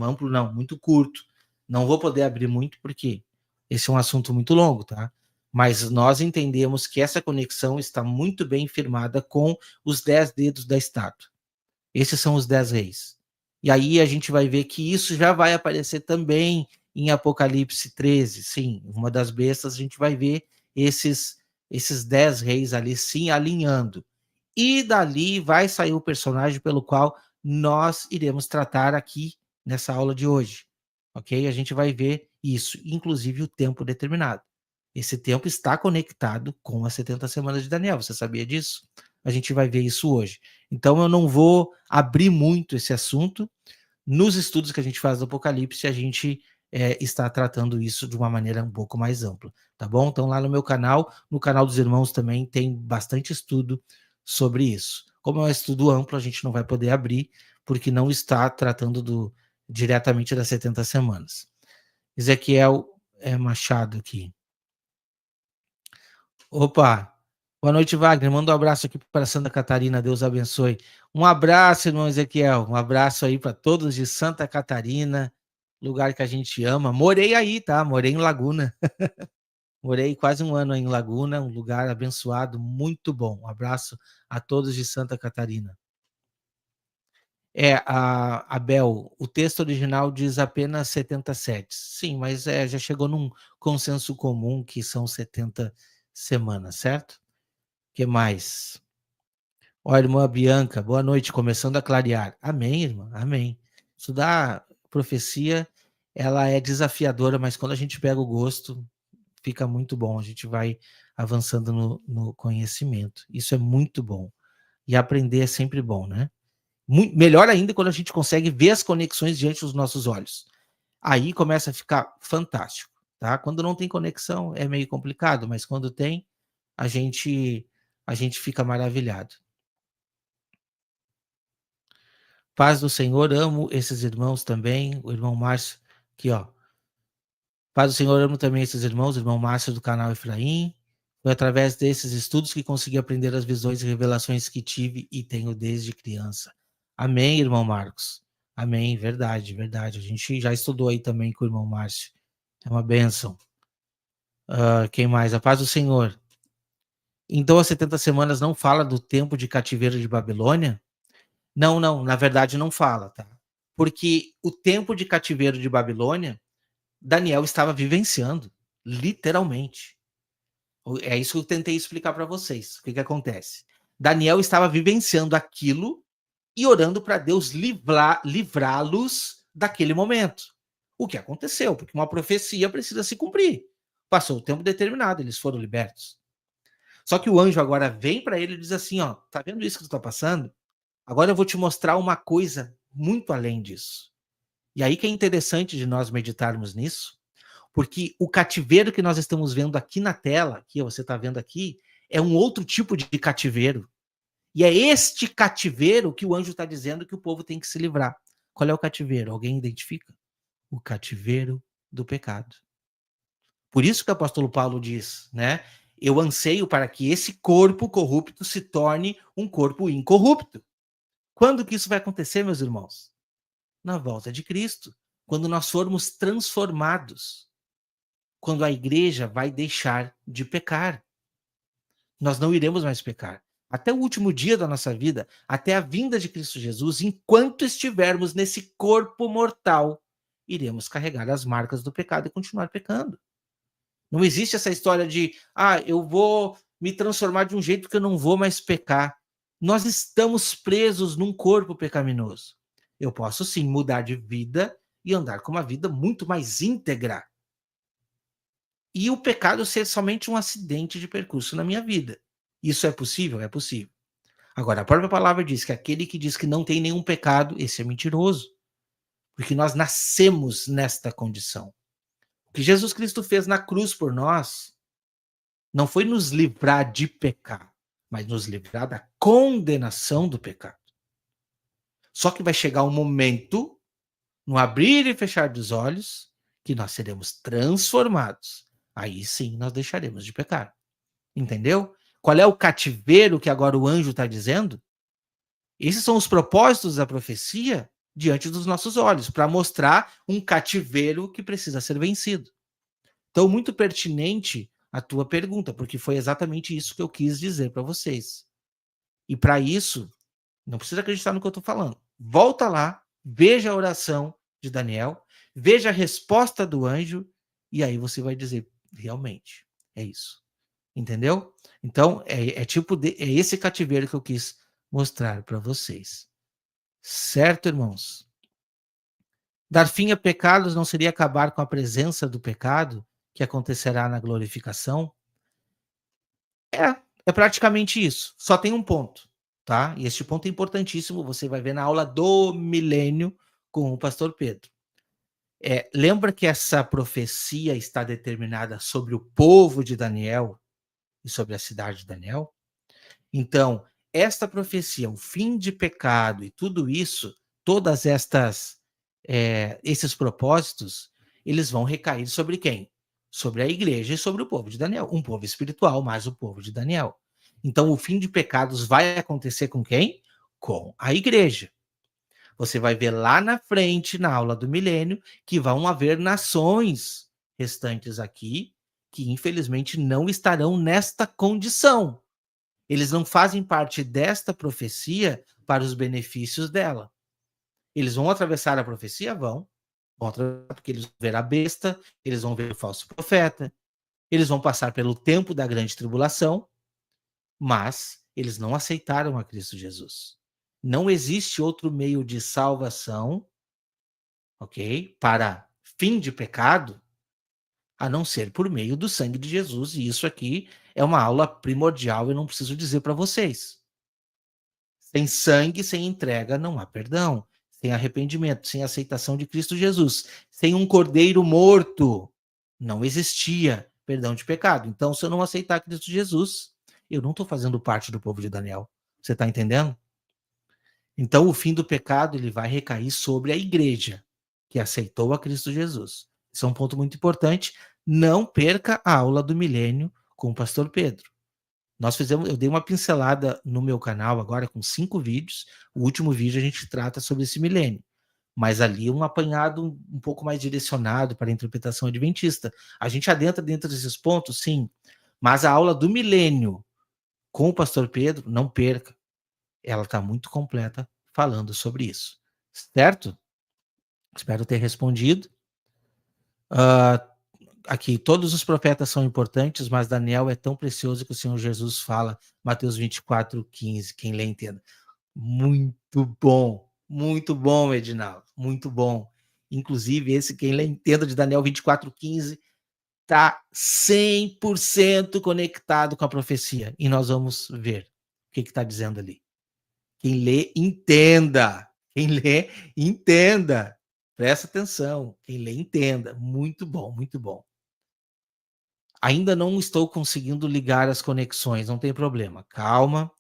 Speaker 1: amplo não, muito curto. Não vou poder abrir muito porque esse é um assunto muito longo, tá? Mas nós entendemos que essa conexão está muito bem firmada com os 10 dedos da estátua. Esses são os 10 reis. E aí a gente vai ver que isso já vai aparecer também em Apocalipse 13. Sim, uma das bestas a gente vai ver esses 10 reis ali se alinhando. E dali vai sair o personagem pelo qual nós iremos tratar aqui nessa aula de hoje. Ok? A gente vai ver isso, inclusive o tempo determinado. Esse tempo está conectado com as 70 semanas de Daniel. Você sabia disso? A gente vai ver isso hoje. Então eu não vou abrir muito esse assunto. Nos estudos que a gente faz do Apocalipse, a gente está tratando isso de uma maneira um pouco mais ampla, tá bom? Então lá no meu canal, no canal dos irmãos também tem bastante estudo sobre isso. Como é um estudo amplo, a gente não vai poder abrir, porque não está tratando diretamente das 70 semanas. Ezequiel Machado aqui. Opa! Boa noite, Wagner. Manda um abraço aqui para Santa Catarina. Deus abençoe. Um abraço, irmão Ezequiel. Um abraço aí para todos de Santa Catarina, lugar que a gente ama. Morei aí, tá? Morei em Laguna. Morei quase um ano aí em Laguna, um lugar abençoado, muito bom. Um abraço a todos de Santa Catarina. Abel, o texto original diz apenas 77. Sim, mas já chegou num consenso comum que são 70 semanas, certo? O que mais? Ó, irmã Bianca, boa noite, começando a clarear. Amém, irmã, amém. Estudar profecia, ela é desafiadora, mas quando a gente pega o gosto, fica muito bom. A gente vai avançando no conhecimento. Isso é muito bom. E aprender é sempre bom, né? Melhor ainda quando a gente consegue ver as conexões diante dos nossos olhos. Aí começa a ficar fantástico, tá? Quando não tem conexão é meio complicado, mas quando tem, a gente fica maravilhado. Paz do Senhor, amo esses irmãos também, o irmão Márcio, aqui ó. Paz do Senhor, amo também esses irmãos, o irmão Márcio do canal Efraim. Foi através desses estudos que consegui aprender as visões e revelações que tive e tenho desde criança. Amém, irmão Marcos. Amém, verdade, verdade. A gente já estudou aí também com o irmão Márcio. É uma bênção. Quem mais? A paz do Senhor. Então, as 70 semanas não fala do tempo de cativeiro de Babilônia? Não, não, na verdade não fala, tá? Porque o tempo de cativeiro de Babilônia, Daniel estava vivenciando, literalmente. É isso que eu tentei explicar para vocês. O que acontece? Daniel estava vivenciando aquilo e orando para Deus livrá-los daquele momento. O que aconteceu? Porque uma profecia precisa se cumprir. Passou o tempo determinado, eles foram libertos. Só que o anjo agora vem para ele e diz assim: ó, tá vendo isso que tu tá passando? Agora eu vou te mostrar uma coisa muito além disso. E aí que é interessante de nós meditarmos nisso, porque o cativeiro que nós estamos vendo aqui na tela, que você está vendo aqui, é um outro tipo de cativeiro. E é este cativeiro que o anjo está dizendo que o povo tem que se livrar. Qual é o cativeiro? Alguém identifica? O cativeiro do pecado. Por isso que o apóstolo Paulo diz, né? Eu anseio para que esse corpo corrupto se torne um corpo incorrupto. Quando que isso vai acontecer, meus irmãos? Na volta de Cristo. Quando nós formos transformados. Quando a igreja vai deixar de pecar. Nós não iremos mais pecar. Até o último dia da nossa vida, até a vinda de Cristo Jesus, enquanto estivermos nesse corpo mortal, iremos carregar as marcas do pecado e continuar pecando. Não existe essa história de, eu vou me transformar de um jeito que eu não vou mais pecar. Nós estamos presos num corpo pecaminoso. Eu posso sim mudar de vida e andar com uma vida muito mais íntegra. E o pecado ser somente um acidente de percurso na minha vida. Isso é possível? É possível. Agora, a própria palavra diz que aquele que diz que não tem nenhum pecado, esse é mentiroso. Porque nós nascemos nesta condição. O que Jesus Cristo fez na cruz por nós não foi nos livrar de pecar, mas nos livrar da condenação do pecado. Só que vai chegar um momento, no abrir e fechar dos olhos, que nós seremos transformados. Aí sim nós deixaremos de pecar. Entendeu? Qual é o cativeiro que agora o anjo está dizendo? Esses são os propósitos da profecia diante dos nossos olhos, para mostrar um cativeiro que precisa ser vencido. Então, muito pertinente a tua pergunta, porque foi exatamente isso que eu quis dizer para vocês. E para isso, não precisa acreditar no que eu estou falando. Volta lá, veja a oração de Daniel, veja a resposta do anjo, e aí você vai dizer, realmente, é isso. Entendeu? Então, é esse cativeiro que eu quis mostrar para vocês. Certo, irmãos? Dar fim a pecados não seria acabar com a presença do pecado que acontecerá na glorificação? É praticamente isso. Só tem um ponto, tá? E este ponto é importantíssimo, você vai ver na aula do milênio com o pastor Pedro. Lembra que essa profecia está determinada sobre o povo de Daniel e sobre a cidade de Daniel? Então, esta profecia, o fim de pecado e tudo isso, todas esses propósitos, eles vão recair sobre quem? Sobre a igreja e sobre o povo de Daniel. Um povo espiritual, mais o povo de Daniel. Então, o fim de pecados vai acontecer com quem? Com a igreja. Você vai ver lá na frente, na aula do milênio, que vão haver nações restantes aqui que, infelizmente, não estarão nesta condição. Eles não fazem parte desta profecia para os benefícios dela. Eles vão atravessar a profecia? Vão atravessar porque eles vão ver a besta, eles vão ver o falso profeta, eles vão passar pelo tempo da grande tribulação, mas eles não aceitaram a Cristo Jesus. Não existe outro meio de salvação, ok? Para fim de pecado, a não ser por meio do sangue de Jesus. E isso aqui é uma aula primordial, eu não preciso dizer para vocês. Sem sangue, sem entrega, não há perdão. Sem arrependimento, sem aceitação de Cristo Jesus, sem um cordeiro morto, não existia perdão de pecado. Então, se eu não aceitar Cristo Jesus, eu não estou fazendo parte do povo de Daniel. Você está entendendo? Então, o fim do pecado ele vai recair sobre a igreja que aceitou a Cristo Jesus. Isso é um ponto muito importante. Não perca a aula do milênio com o pastor Pedro. Eu dei uma pincelada no meu canal agora com 5 vídeos. O último vídeo a gente trata sobre esse milênio, mas ali um apanhado um pouco mais direcionado para a interpretação adventista. A gente adentra dentro desses pontos, sim, mas a aula do milênio com o pastor Pedro, não perca. Ela está muito completa falando sobre isso. Certo? Espero ter respondido. Aqui, todos os profetas são importantes, mas Daniel é tão precioso que o Senhor Jesus fala, Mateus 24:15, quem lê entenda. Muito bom, Edinaldo, muito bom. Inclusive, esse quem lê entenda de Daniel 24:15 está 100% conectado com a profecia. E nós vamos ver o que está dizendo ali. Quem lê, entenda. Quem lê, entenda. Presta atenção. Quem lê, entenda. Muito bom, muito bom. Ainda não estou conseguindo ligar as conexões, não tem problema. Calma.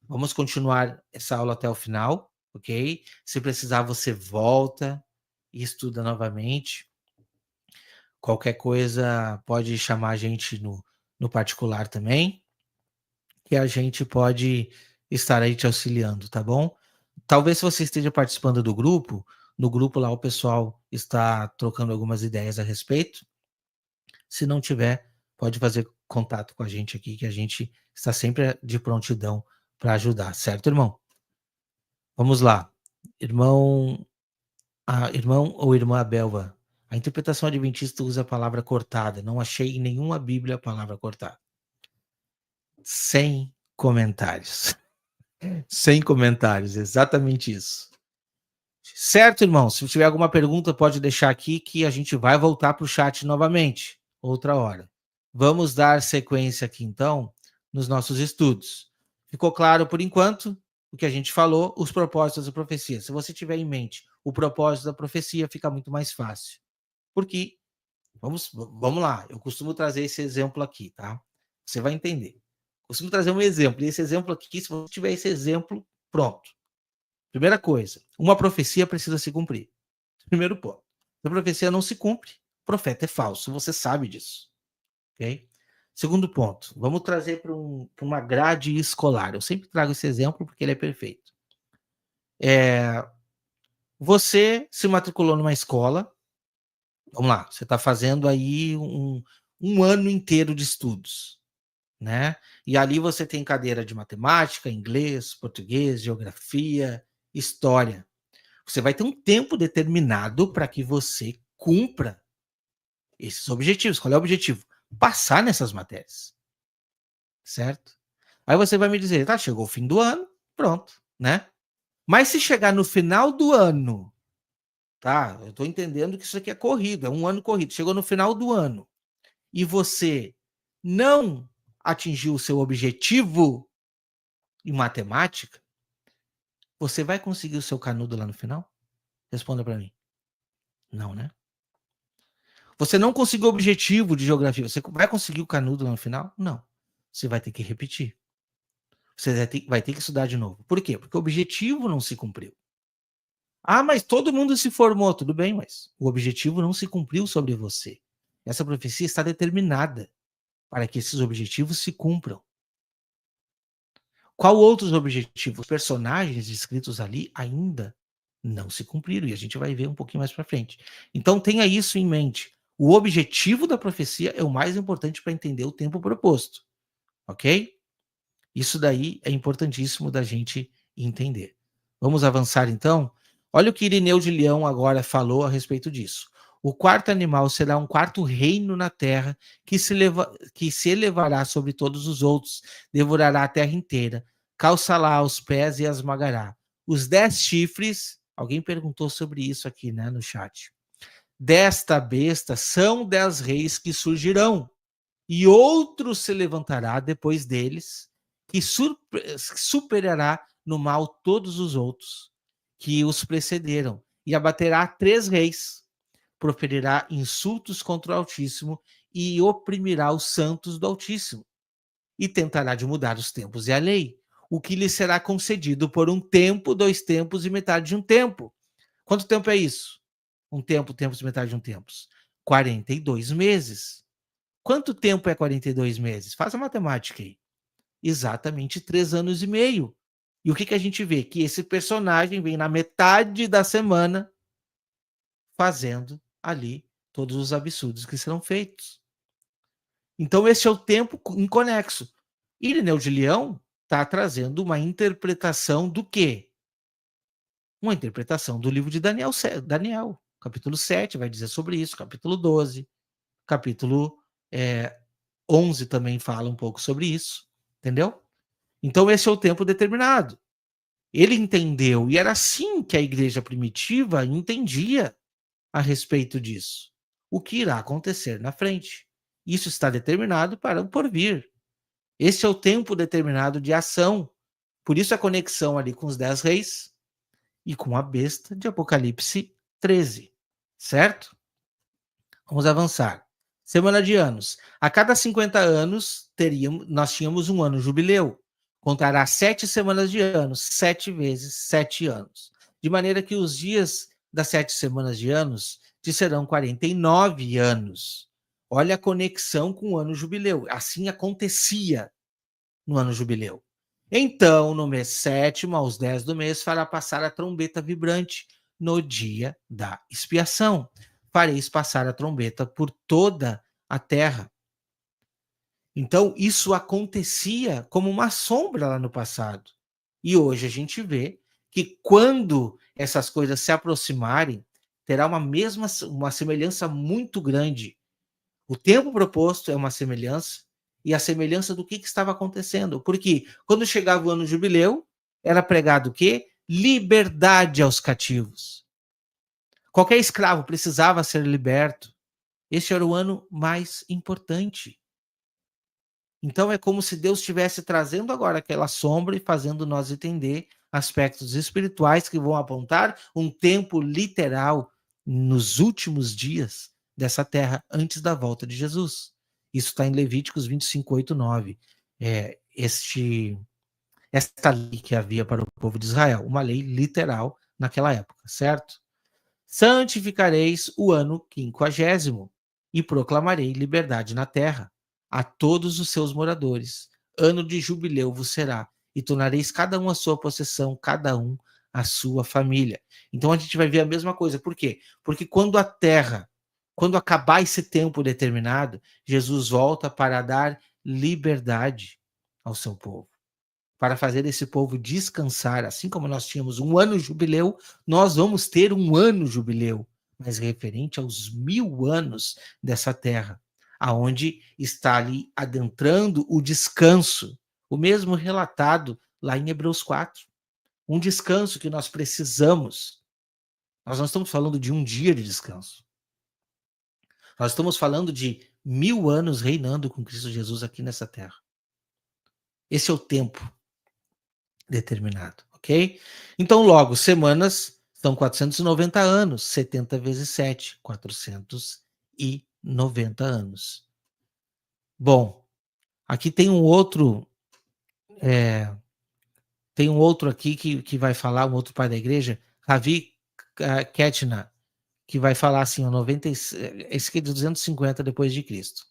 Speaker 1: Vamos continuar essa aula até o final, ok? Se precisar, você volta e estuda novamente. Qualquer coisa, pode chamar a gente no particular também, que a gente pode estar aí te auxiliando, tá bom? Talvez se você esteja participando do grupo, no grupo lá o pessoal está trocando algumas ideias a respeito. Se não tiver, pode fazer contato com a gente aqui, que a gente está sempre de prontidão para ajudar, certo, irmão? Vamos lá. Irmão ou irmã Belva, a interpretação adventista usa a palavra cortada. Não achei em nenhuma Bíblia a palavra cortada. Sem comentários. Sem comentários, exatamente isso. Certo, irmão? Se tiver alguma pergunta, pode deixar aqui que a gente vai voltar para o chat novamente, outra hora. Vamos dar sequência aqui, então, nos nossos estudos. Ficou claro por enquanto o que a gente falou, os propósitos da profecia. Se você tiver em mente o propósito da profecia, fica muito mais fácil. Porque, vamos lá, eu costumo trazer esse exemplo aqui, tá? Você vai entender. Costumo trazer um exemplo, e esse exemplo aqui, se você tiver esse exemplo, pronto. Primeira coisa, uma profecia precisa se cumprir. Primeiro ponto. Se a profecia não se cumpre, o profeta é falso, você sabe disso, ok? Segundo ponto, vamos trazer para uma grade escolar. Eu sempre trago esse exemplo porque ele é perfeito. Você se matriculou numa escola, vamos lá, você está fazendo aí um ano inteiro de estudos, né? E ali você tem cadeira de matemática, inglês, português, geografia, história. Você vai ter um tempo determinado para que você cumpra esses objetivos. Qual é o objetivo? Passar nessas matérias, certo? Aí você vai me dizer, tá, chegou o fim do ano, pronto, né? Mas se chegar no final do ano, tá? Eu estou entendendo que isso aqui é corrido, é um ano corrido. Chegou no final do ano e você não atingiu o seu objetivo em matemática, você vai conseguir o seu canudo lá no final? Responda para mim. Não, né? Você não conseguiu o objetivo de geografia, você vai conseguir o canudo lá no final? Não. Você vai ter que repetir. Você vai ter que estudar de novo. Por quê? Porque o objetivo não se cumpriu. Ah, mas todo mundo se formou. Tudo bem, mas o objetivo não se cumpriu sobre você. Essa profecia está determinada para que esses objetivos se cumpram. Qual outros objetivos? Os personagens descritos ali ainda não se cumpriram, e a gente vai ver um pouquinho mais para frente. Então tenha isso em mente. O objetivo da profecia é o mais importante para entender o tempo proposto, ok? Isso daí é importantíssimo da gente entender. Vamos avançar então? Olha o que Irineu de Leão agora falou a respeito disso. O quarto animal será um quarto reino na terra que se elevará sobre todos os outros, devorará a terra inteira, calçará os pés e a esmagará. Os 10 chifres, alguém perguntou sobre isso aqui, né, no chat. Desta besta são 10 reis que surgirão, e outro se levantará depois deles, que superará no mal todos os outros que os precederam, e abaterá 3 reis, proferirá insultos contra o Altíssimo e oprimirá os santos do Altíssimo, e tentará de mudar os tempos e a lei, o que lhe será concedido por um tempo, 2 tempos e metade de um tempo. Quanto tempo é isso? Um tempo, tempos e metade de um tempo. 42 meses. Quanto tempo é 42 meses? Faça a matemática aí. Exatamente 3 anos e meio. E o que a gente vê? Que esse personagem vem na metade da semana fazendo ali todos os absurdos que serão feitos. Então esse é o tempo inconexo. Irineu de Leão está trazendo uma interpretação do quê? Uma interpretação do livro de Daniel, capítulo 7 vai dizer sobre isso, capítulo 12, capítulo 11 também fala um pouco sobre isso, entendeu? Então esse é o tempo determinado. Ele entendeu, e era assim que a igreja primitiva entendia a respeito disso. O que irá acontecer na frente. Isso está determinado para o porvir. Esse é o tempo determinado de ação. Por isso a conexão ali com os 10 reis e com a besta de Apocalipse 13, certo? Vamos avançar. Semana de anos. A cada 50 anos, nós tínhamos um ano jubileu. Contará 7 semanas de anos, 7 vezes 7 anos. De maneira que os dias das 7 semanas de anos te serão 49 anos. Olha a conexão com o ano jubileu. Assim acontecia no ano jubileu. Então, no mês 7º, aos 10 do mês, fará passar a trombeta vibrante no dia da expiação. Fareis passar a trombeta por toda a terra. Então, isso acontecia como uma sombra lá no passado. E hoje a gente vê que quando essas coisas se aproximarem, terá uma semelhança muito grande. O tempo proposto é uma semelhança, e a semelhança do que estava acontecendo. Porque quando chegava o ano jubileu, era pregado o quê? Liberdade aos cativos. Qualquer escravo precisava ser liberto. Este era o ano mais importante. Então é como se Deus estivesse trazendo agora aquela sombra e fazendo nós entender aspectos espirituais que vão apontar um tempo literal nos últimos dias dessa terra antes da volta de Jesus. Isso está em Levíticos 25, 8, 9. Esta lei que havia para o povo de Israel, uma lei literal naquela época, certo? Santificareis o ano 50º e proclamarei liberdade na terra a todos os seus moradores. Ano de jubileu vos será, e tornareis cada um a sua possessão, cada um a sua família. Então a gente vai ver a mesma coisa. Por quê? Porque quando acabar esse tempo determinado, Jesus volta para dar liberdade ao seu povo, para fazer esse povo descansar. Assim como nós tínhamos um ano jubileu, nós vamos ter um ano jubileu, mas referente aos 1000 anos dessa terra, aonde está ali adentrando o descanso, o mesmo relatado lá em Hebreus 4. Um descanso que nós precisamos. Nós não estamos falando de um dia de descanso. Nós estamos falando de 1000 anos reinando com Cristo Jesus aqui nessa terra. Esse é o tempo determinado, ok? Então, logo, semanas são 490 anos, 70 vezes 7, 490 anos. Bom, aqui tem um outro, aqui que vai falar, um outro pai da igreja, Ravi Ketna, que vai falar assim, esse aqui é de 250 depois de Cristo.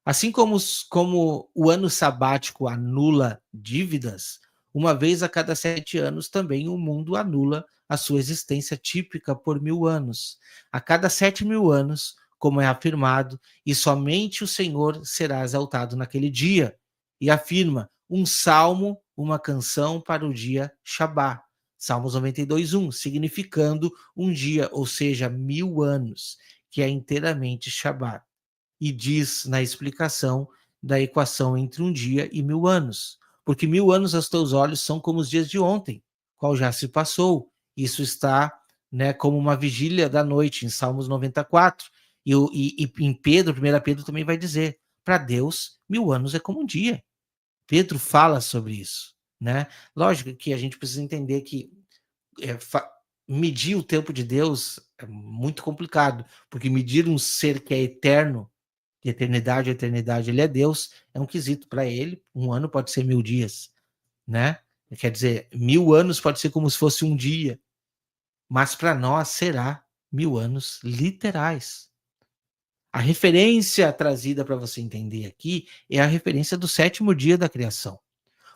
Speaker 1: Assim como o ano sabático anula dívidas, uma vez a cada 7 anos também o mundo anula a sua existência típica por 1000 anos. A cada 7.000 anos, como é afirmado, e somente o Senhor será exaltado naquele dia. E afirma um salmo, uma canção para o dia Shabá. Salmos 92:1, significando um dia, ou seja, 1000 anos, que é inteiramente Shabá. E diz na explicação da equação entre um dia e 1000 anos. Porque 1000 anos aos teus olhos são como os dias de ontem, qual já se passou. Isso está, né, como uma vigília da noite, em Salmos 94. E em Pedro, 1 Pedro também vai dizer, para Deus, 1000 anos é como um dia. Pedro fala sobre isso, né? Lógico que a gente precisa entender que medir o tempo de Deus é muito complicado, porque medir um ser que é eterno, de eternidade a eternidade, ele é Deus, é um quesito para ele. Um ano pode ser 1000 dias, né? Quer dizer, 1000 anos pode ser como se fosse um dia, mas para nós será 1000 anos literais. A referência trazida para você entender aqui é a referência do 7º dia da criação,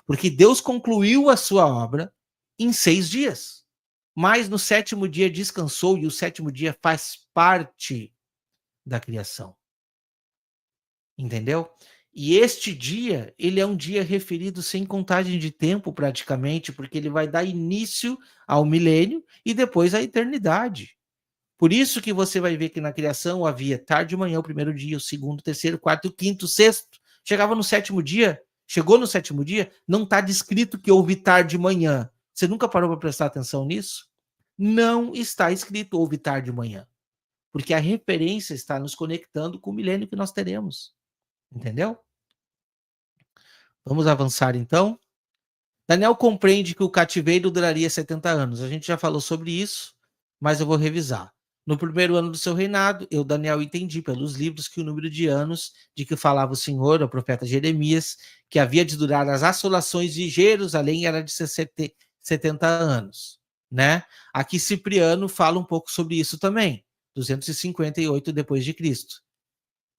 Speaker 1: porque Deus concluiu a sua obra em 6 dias, mas no 7º dia descansou, e o 7º dia faz parte da criação. Entendeu? E este dia, ele é um dia referido sem contagem de tempo praticamente, porque ele vai dar início ao milênio e depois à eternidade. Por isso que você vai ver que na criação havia tarde e manhã o primeiro dia, o segundo, o terceiro, o quarto, o quinto, o sexto. Chegou no 7º dia, não está descrito que houve tarde e manhã. Você nunca parou para prestar atenção nisso? Não está escrito houve tarde e manhã, porque a referência está nos conectando com o milênio que nós teremos. Entendeu? Vamos avançar então. Daniel compreende que o cativeiro duraria 70 anos. A gente já falou sobre isso, mas eu vou revisar. No primeiro ano do seu reinado, eu, Daniel, entendi pelos livros que o número de anos de que falava o Senhor, o profeta Jeremias, que havia de durar as assolações de Jerusalém, era de 70 anos, né? Aqui Cipriano fala um pouco sobre isso também, 258 depois de Cristo.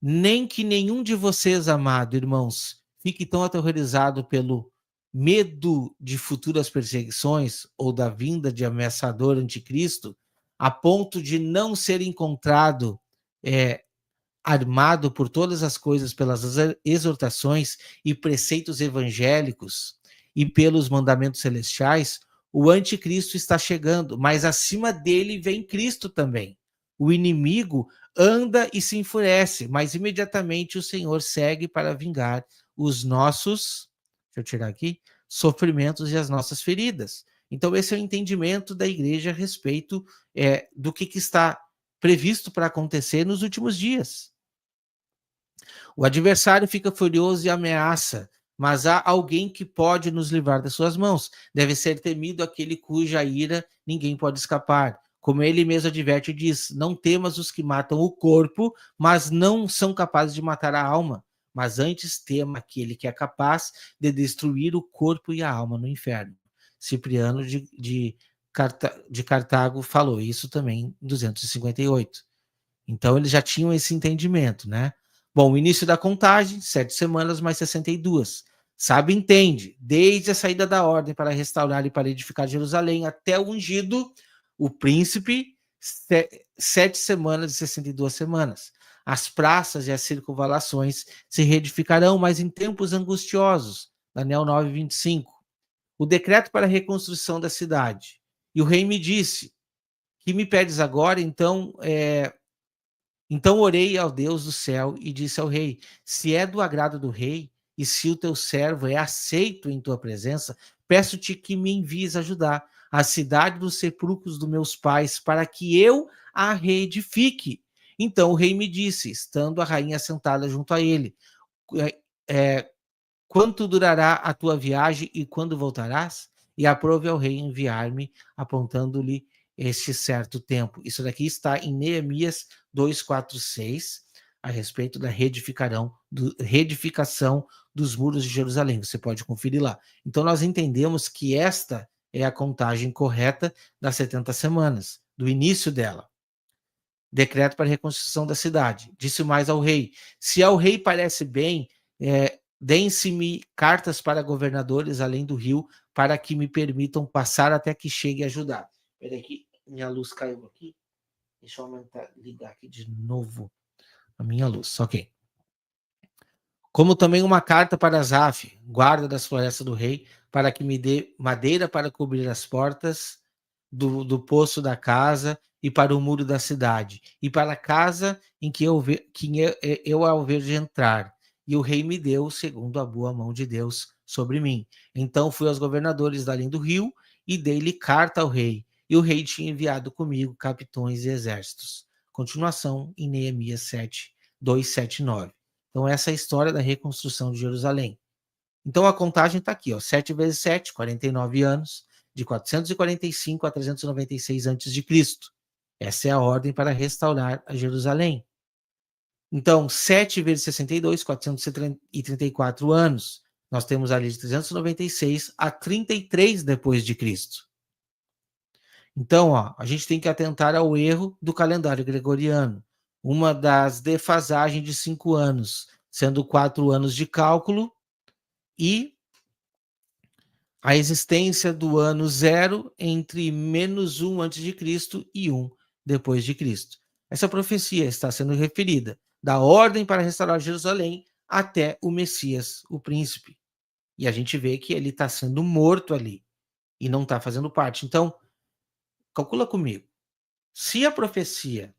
Speaker 1: Nem que nenhum de vocês, amado irmãos, fique tão aterrorizado pelo medo de futuras perseguições ou da vinda de ameaçador anticristo, a ponto de não ser encontrado armado por todas as coisas pelas exortações e preceitos evangélicos e pelos mandamentos celestiais. O anticristo está chegando, mas acima dele vem Cristo também. O inimigo anda e se enfurece, mas imediatamente o Senhor segue para vingar os nossos, deixa eu tirar aqui, sofrimentos e as nossas feridas. Então, esse é o entendimento da igreja a respeito do que está previsto para acontecer nos últimos dias. O adversário fica furioso e ameaça, mas há alguém que pode nos livrar das suas mãos. Deve ser temido aquele cuja ira ninguém pode escapar. Como ele mesmo adverte e diz: não temas os que matam o corpo, mas não são capazes de matar a alma. Mas antes tema aquele que é capaz de destruir o corpo e a alma no inferno. Cipriano de Cartago falou isso também em 258. Então, eles já tinham esse entendimento, né? Bom, o início da contagem, 7 semanas mais 62. Sabe, entende, desde a saída da ordem para restaurar e para edificar Jerusalém até o ungido, o príncipe, 7 semanas e 62 semanas. As praças e as circunvalações se reedificarão, mas em tempos angustiosos. Daniel 9, 25. O decreto para a reconstrução da cidade. E o rei me disse: que me pedes agora? Então orei ao Deus do céu e disse ao rei: se é do agrado do rei, e se o teu servo é aceito em tua presença, peço-te que me envies ajudar a cidade dos sepulcros dos meus pais, para que eu a reedifique. Então o rei me disse, estando a rainha sentada junto a ele: quanto durará a tua viagem e quando voltarás? E aprove ao rei enviar-me, apontando-lhe este certo tempo. Isso daqui está em Neemias 2:4-6, a respeito da reedificação dos muros de Jerusalém. Você pode conferir lá. Então, nós entendemos que esta é a contagem correta das 70 semanas, do início dela. Decreto para a reconstrução da cidade. Disse mais ao rei: se ao rei parece bem, deem-se-me cartas para governadores além do rio, para que me permitam passar até que chegue a Judá. Espera aqui, minha luz caiu aqui. Deixa eu ligar aqui de novo a minha luz. Ok. Como também uma carta para Asaf, guarda das florestas do rei, para que me dê madeira para cobrir as portas do poço da casa e para o muro da cidade, e para a casa em que eu ao ver de entrar. E o rei me deu, segundo a boa mão de Deus, sobre mim. Então fui aos governadores da além do rio e dei-lhe carta ao rei. E o rei tinha enviado comigo capitões e exércitos. Continuação em Neemias 7, 2, 7 e 9. Então, essa é a história da reconstrução de Jerusalém. Então, a contagem está aqui, ó, 7 vezes 7, 49 anos, de 445 a 396 a.C. Essa é a ordem para restaurar a Jerusalém. Então, 7 vezes 62, 434 anos. Nós temos ali de 396 a 33 depois de Cristo. Então, ó, a gente tem que atentar ao erro do calendário gregoriano. Uma das defasagens de 5 anos, sendo 4 anos de cálculo, e a existência do ano 0 entre -1 a.C. e 1 depois de Cristo. Essa profecia está sendo referida da ordem para restaurar Jerusalém até o Messias, o príncipe. E a gente vê que ele está sendo morto ali e não está fazendo parte. Então, calcula comigo. Se a profecia,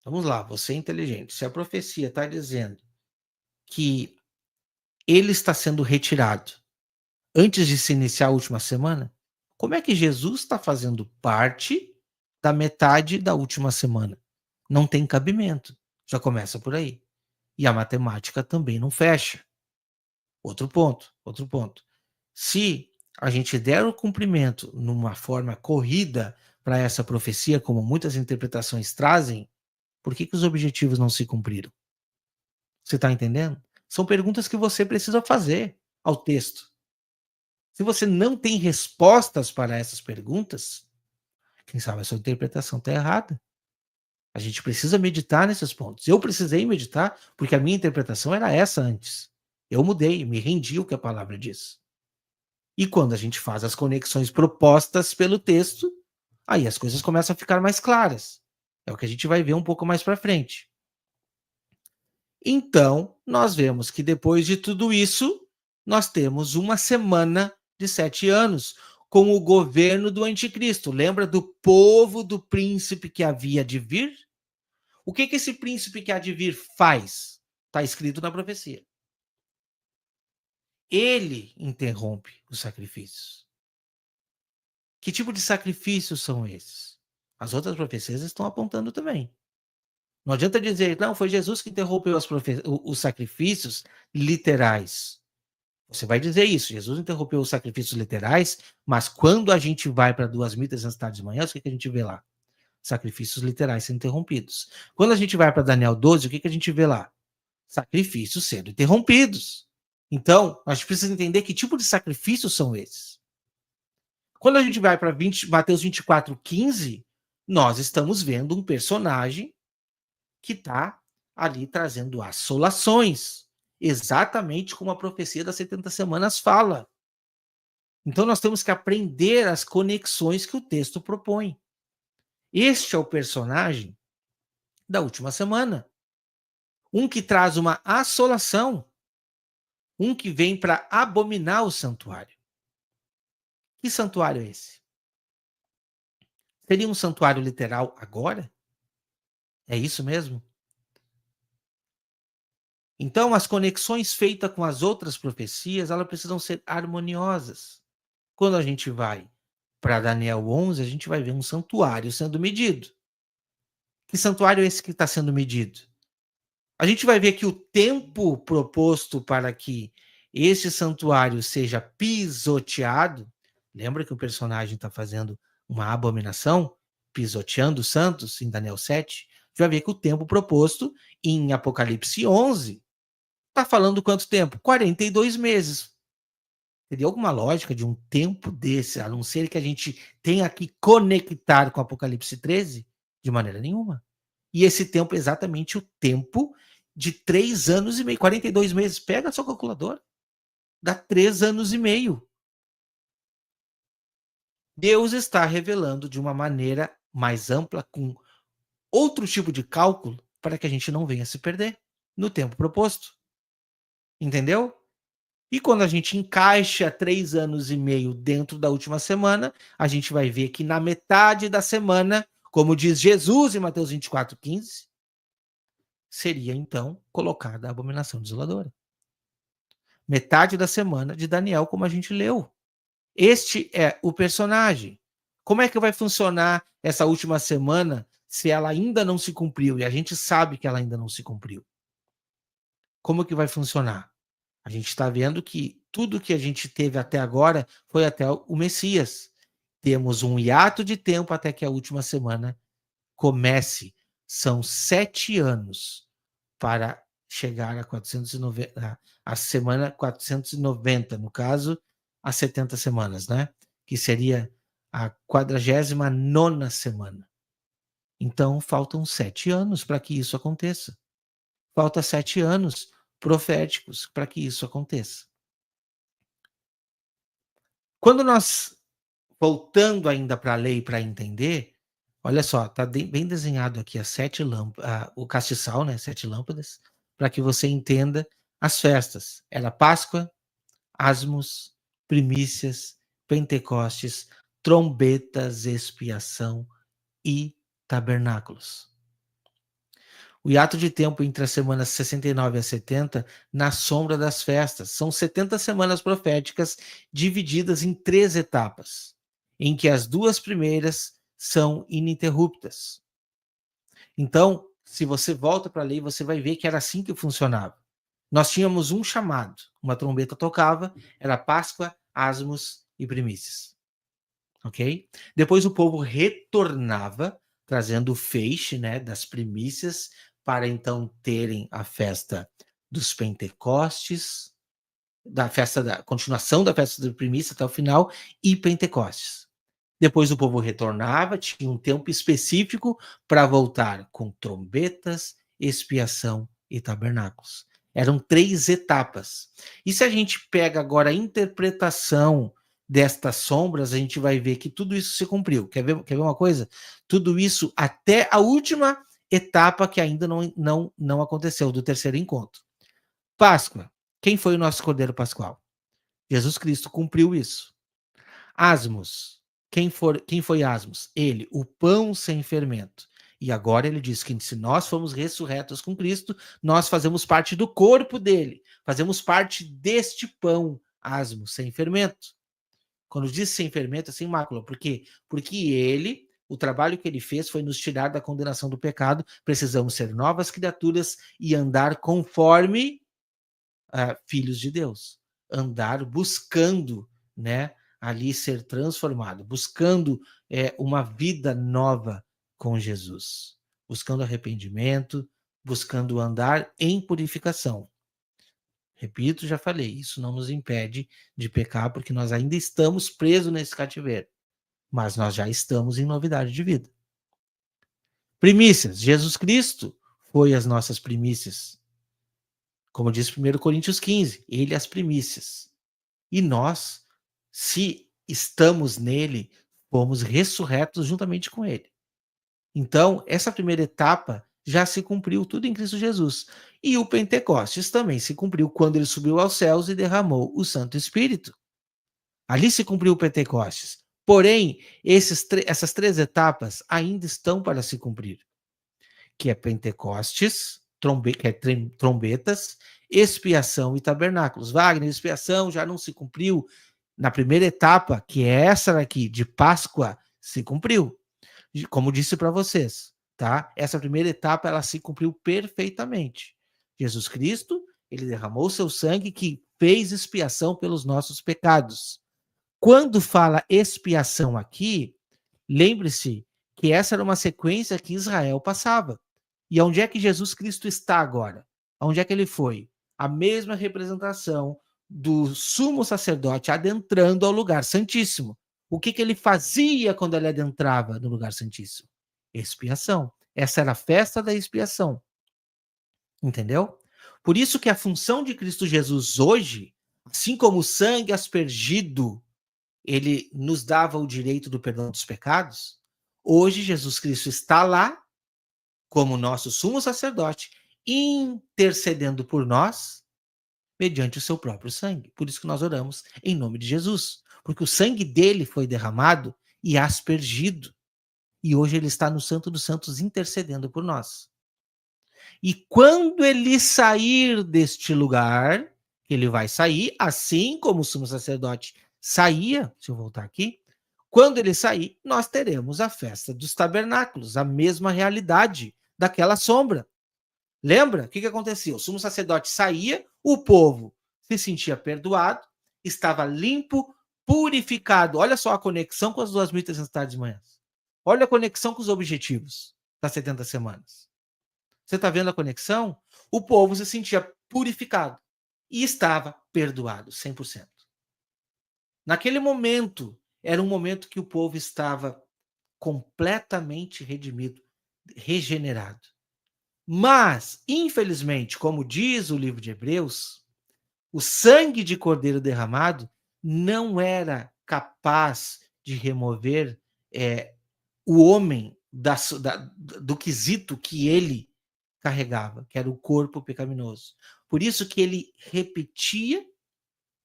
Speaker 1: vamos lá, você é inteligente, se a profecia está dizendo que ele está sendo retirado antes de se iniciar a última semana, como é que Jesus está fazendo parte da metade da última semana? Não tem cabimento. Já começa por aí. E a matemática também não fecha. Outro ponto. Se a gente der o cumprimento numa forma corrida para essa profecia, como muitas interpretações trazem, por que os objetivos não se cumpriram? Você está entendendo? São perguntas que você precisa fazer ao texto. Se você não tem respostas para essas perguntas, quem sabe a sua interpretação está errada. A gente precisa meditar nesses pontos. Eu precisei meditar porque a minha interpretação era essa antes. Eu mudei, me rendi ao que a palavra diz. E quando a gente faz as conexões propostas pelo texto, aí as coisas começam a ficar mais claras. É o que a gente vai ver um pouco mais para frente. Então, nós vemos que depois de tudo isso, nós temos uma semana de 7 anos com o governo do anticristo. Lembra do povo do príncipe que havia de vir? O que esse príncipe que há de vir faz? Está escrito na profecia. ele interrompe os sacrifícios. Que tipo de sacrifícios são esses? As outras profecias estão apontando também. Não adianta dizer, não, foi Jesus que interrompeu os sacrifícios literais. Você vai dizer isso, Jesus interrompeu os sacrifícios literais, mas quando a gente vai para 2300 tardes de manhã, o que a gente vê lá? Sacrifícios literais sendo interrompidos. Quando a gente vai para Daniel 12, o que a gente vê lá? Sacrifícios sendo interrompidos. Então, a gente precisa entender que tipo de sacrifícios são esses. Quando a gente vai para Mateus 24:15, nós estamos vendo um personagem que está ali trazendo assolações, exatamente como a profecia das 70 semanas fala. Então nós temos que aprender as conexões que o texto propõe. Este é o personagem da última semana. Um que traz uma assolação, um que vem para abominar o santuário. Que santuário é esse? Seria um santuário literal agora? É isso mesmo? Então, as conexões feitas com as outras profecias, elas precisam ser harmoniosas. Quando a gente vai para Daniel 11, a gente vai ver um santuário sendo medido. Que santuário é esse que está sendo medido? A gente vai ver que o tempo proposto para que esse santuário seja pisoteado, lembra que o personagem está fazendo uma abominação, pisoteando os santos, em Daniel 7? A gente vai ver que o tempo proposto em Apocalipse 11 está falando quanto tempo? 42 meses. Teria alguma lógica de um tempo desse, a não ser que a gente tenha que conectar com Apocalipse 13? De maneira nenhuma. E esse tempo é exatamente o tempo de 3 anos e meio, 42 meses. Pega a sua calculadora, dá 3 anos e meio. Deus está revelando de uma maneira mais ampla, com outro tipo de cálculo, para que a gente não venha se perder no tempo proposto. Entendeu? E quando a gente encaixa 3 anos e meio dentro da última semana, a gente vai ver que na metade da semana, como diz Jesus em Mateus 24:15, seria então colocada a abominação desoladora. Metade da semana de Daniel, como a gente leu. Este é o personagem. Como é que vai funcionar essa última semana se ela ainda não se cumpriu? E a gente sabe que ela ainda não se cumpriu. Como que vai funcionar? A gente está vendo que tudo que a gente teve até agora foi até o Messias. Temos um hiato de tempo até que a última semana comece. São 7 anos para chegar a 490, a semana 490, no caso, as 70 semanas, né? Que seria a 49ª semana. Então, faltam 7 anos para que isso aconteça. Falta 7 anos proféticos para que isso aconteça. Quando nós, voltando ainda para a lei para entender, olha só, está bem desenhado aqui as 7 lâmpadas, o castiçal, né, 7 lâmpadas, para que você entenda as festas. Era Páscoa, Asmos, Primícias, Pentecostes, trombetas, expiação e tabernáculos. O hiato de tempo entre as semanas 69 a 70, na sombra das festas. São 70 semanas proféticas divididas em 3 etapas, em que as 2 primeiras são ininterruptas. Então, se você volta para a lei, você vai ver que era assim que funcionava. Nós tínhamos um chamado, uma trombeta tocava, era Páscoa, Asmos e Primícias. Ok? Depois o povo retornava, trazendo o feixe, né, das primícias, para então terem a festa dos Pentecostes, da festa da continuação da festa da primícia até o final, e Pentecostes. Depois o povo retornava, tinha um tempo específico para voltar com trombetas, expiação e tabernáculos. Eram 3 etapas. E se a gente pega agora a interpretação destas sombras, a gente vai ver que tudo isso se cumpriu. Quer ver uma coisa? Tudo isso até a última etapa que ainda não aconteceu, do terceiro encontro. Páscoa. Quem foi o nosso Cordeiro Pascual? Jesus Cristo cumpriu isso. Asmos. Quem foi Asmos? Ele, o pão sem fermento. E agora ele diz que se nós fomos ressurretos com Cristo, nós fazemos parte do corpo dele, fazemos parte deste pão asmo, sem fermento. Quando diz sem fermento, é sem mácula. Por quê? Porque ele, o trabalho que ele fez foi nos tirar da condenação do pecado. Precisamos ser novas criaturas e andar conforme filhos de Deus. Andar buscando, né, ali ser transformado, buscando uma vida nova com Jesus, buscando arrependimento, buscando andar em purificação. Repito, já falei, isso não nos impede de pecar, porque nós ainda estamos presos nesse cativeiro, mas nós já estamos em novidade de vida. Primícias, Jesus Cristo foi as nossas primícias. Como diz 1 Coríntios 15, ele as primícias. E nós, se estamos nele, fomos ressurretos juntamente com ele. Então, essa primeira etapa já se cumpriu tudo em Cristo Jesus. E o Pentecostes também se cumpriu quando ele subiu aos céus e derramou o Santo Espírito. Ali se cumpriu o Pentecostes. Porém, essas 3 etapas ainda estão para se cumprir, que é Pentecostes, trombetas, expiação e tabernáculos. Wagner, expiação já não se cumpriu. Na primeira etapa, que é essa daqui, de Páscoa, se cumpriu. Como disse para vocês, tá? Essa primeira etapa, ela se cumpriu perfeitamente. Jesus Cristo, ele derramou seu sangue que fez expiação pelos nossos pecados. Quando fala expiação aqui, lembre-se que essa era uma sequência que Israel passava. E onde é que Jesus Cristo está agora? Onde é que ele foi? A mesma representação do sumo sacerdote adentrando ao lugar santíssimo. O que ele fazia quando ele adentrava no lugar santíssimo? Expiação. Essa era a festa da expiação. Entendeu? Por isso que a função de Cristo Jesus hoje, assim como o sangue aspergido, ele nos dava o direito do perdão dos pecados, hoje Jesus Cristo está lá como nosso sumo sacerdote, intercedendo por nós mediante o seu próprio sangue. Por isso que nós oramos em nome de Jesus, porque o sangue dele foi derramado e aspergido, e hoje ele está no Santo dos Santos intercedendo por nós. E quando ele sair deste lugar, ele vai sair, assim como o sumo sacerdote saía, deixa eu voltar aqui, quando ele sair, nós teremos a festa dos tabernáculos, a mesma realidade daquela sombra. Lembra? O que acontecia? O sumo sacerdote saía, o povo se sentia perdoado, estava limpo, purificado. Olha só a conexão com as 2.300 tardes e manhãs. Olha a conexão com os objetivos das 70 semanas. Você está vendo a conexão? O povo se sentia purificado e estava perdoado, 100%. Naquele momento, era um momento que o povo estava completamente redimido, regenerado. Mas, infelizmente, como diz o livro de Hebreus, o sangue de cordeiro derramado não era capaz de remover o homem do quesito que ele carregava, que era o corpo pecaminoso. Por isso que ele repetia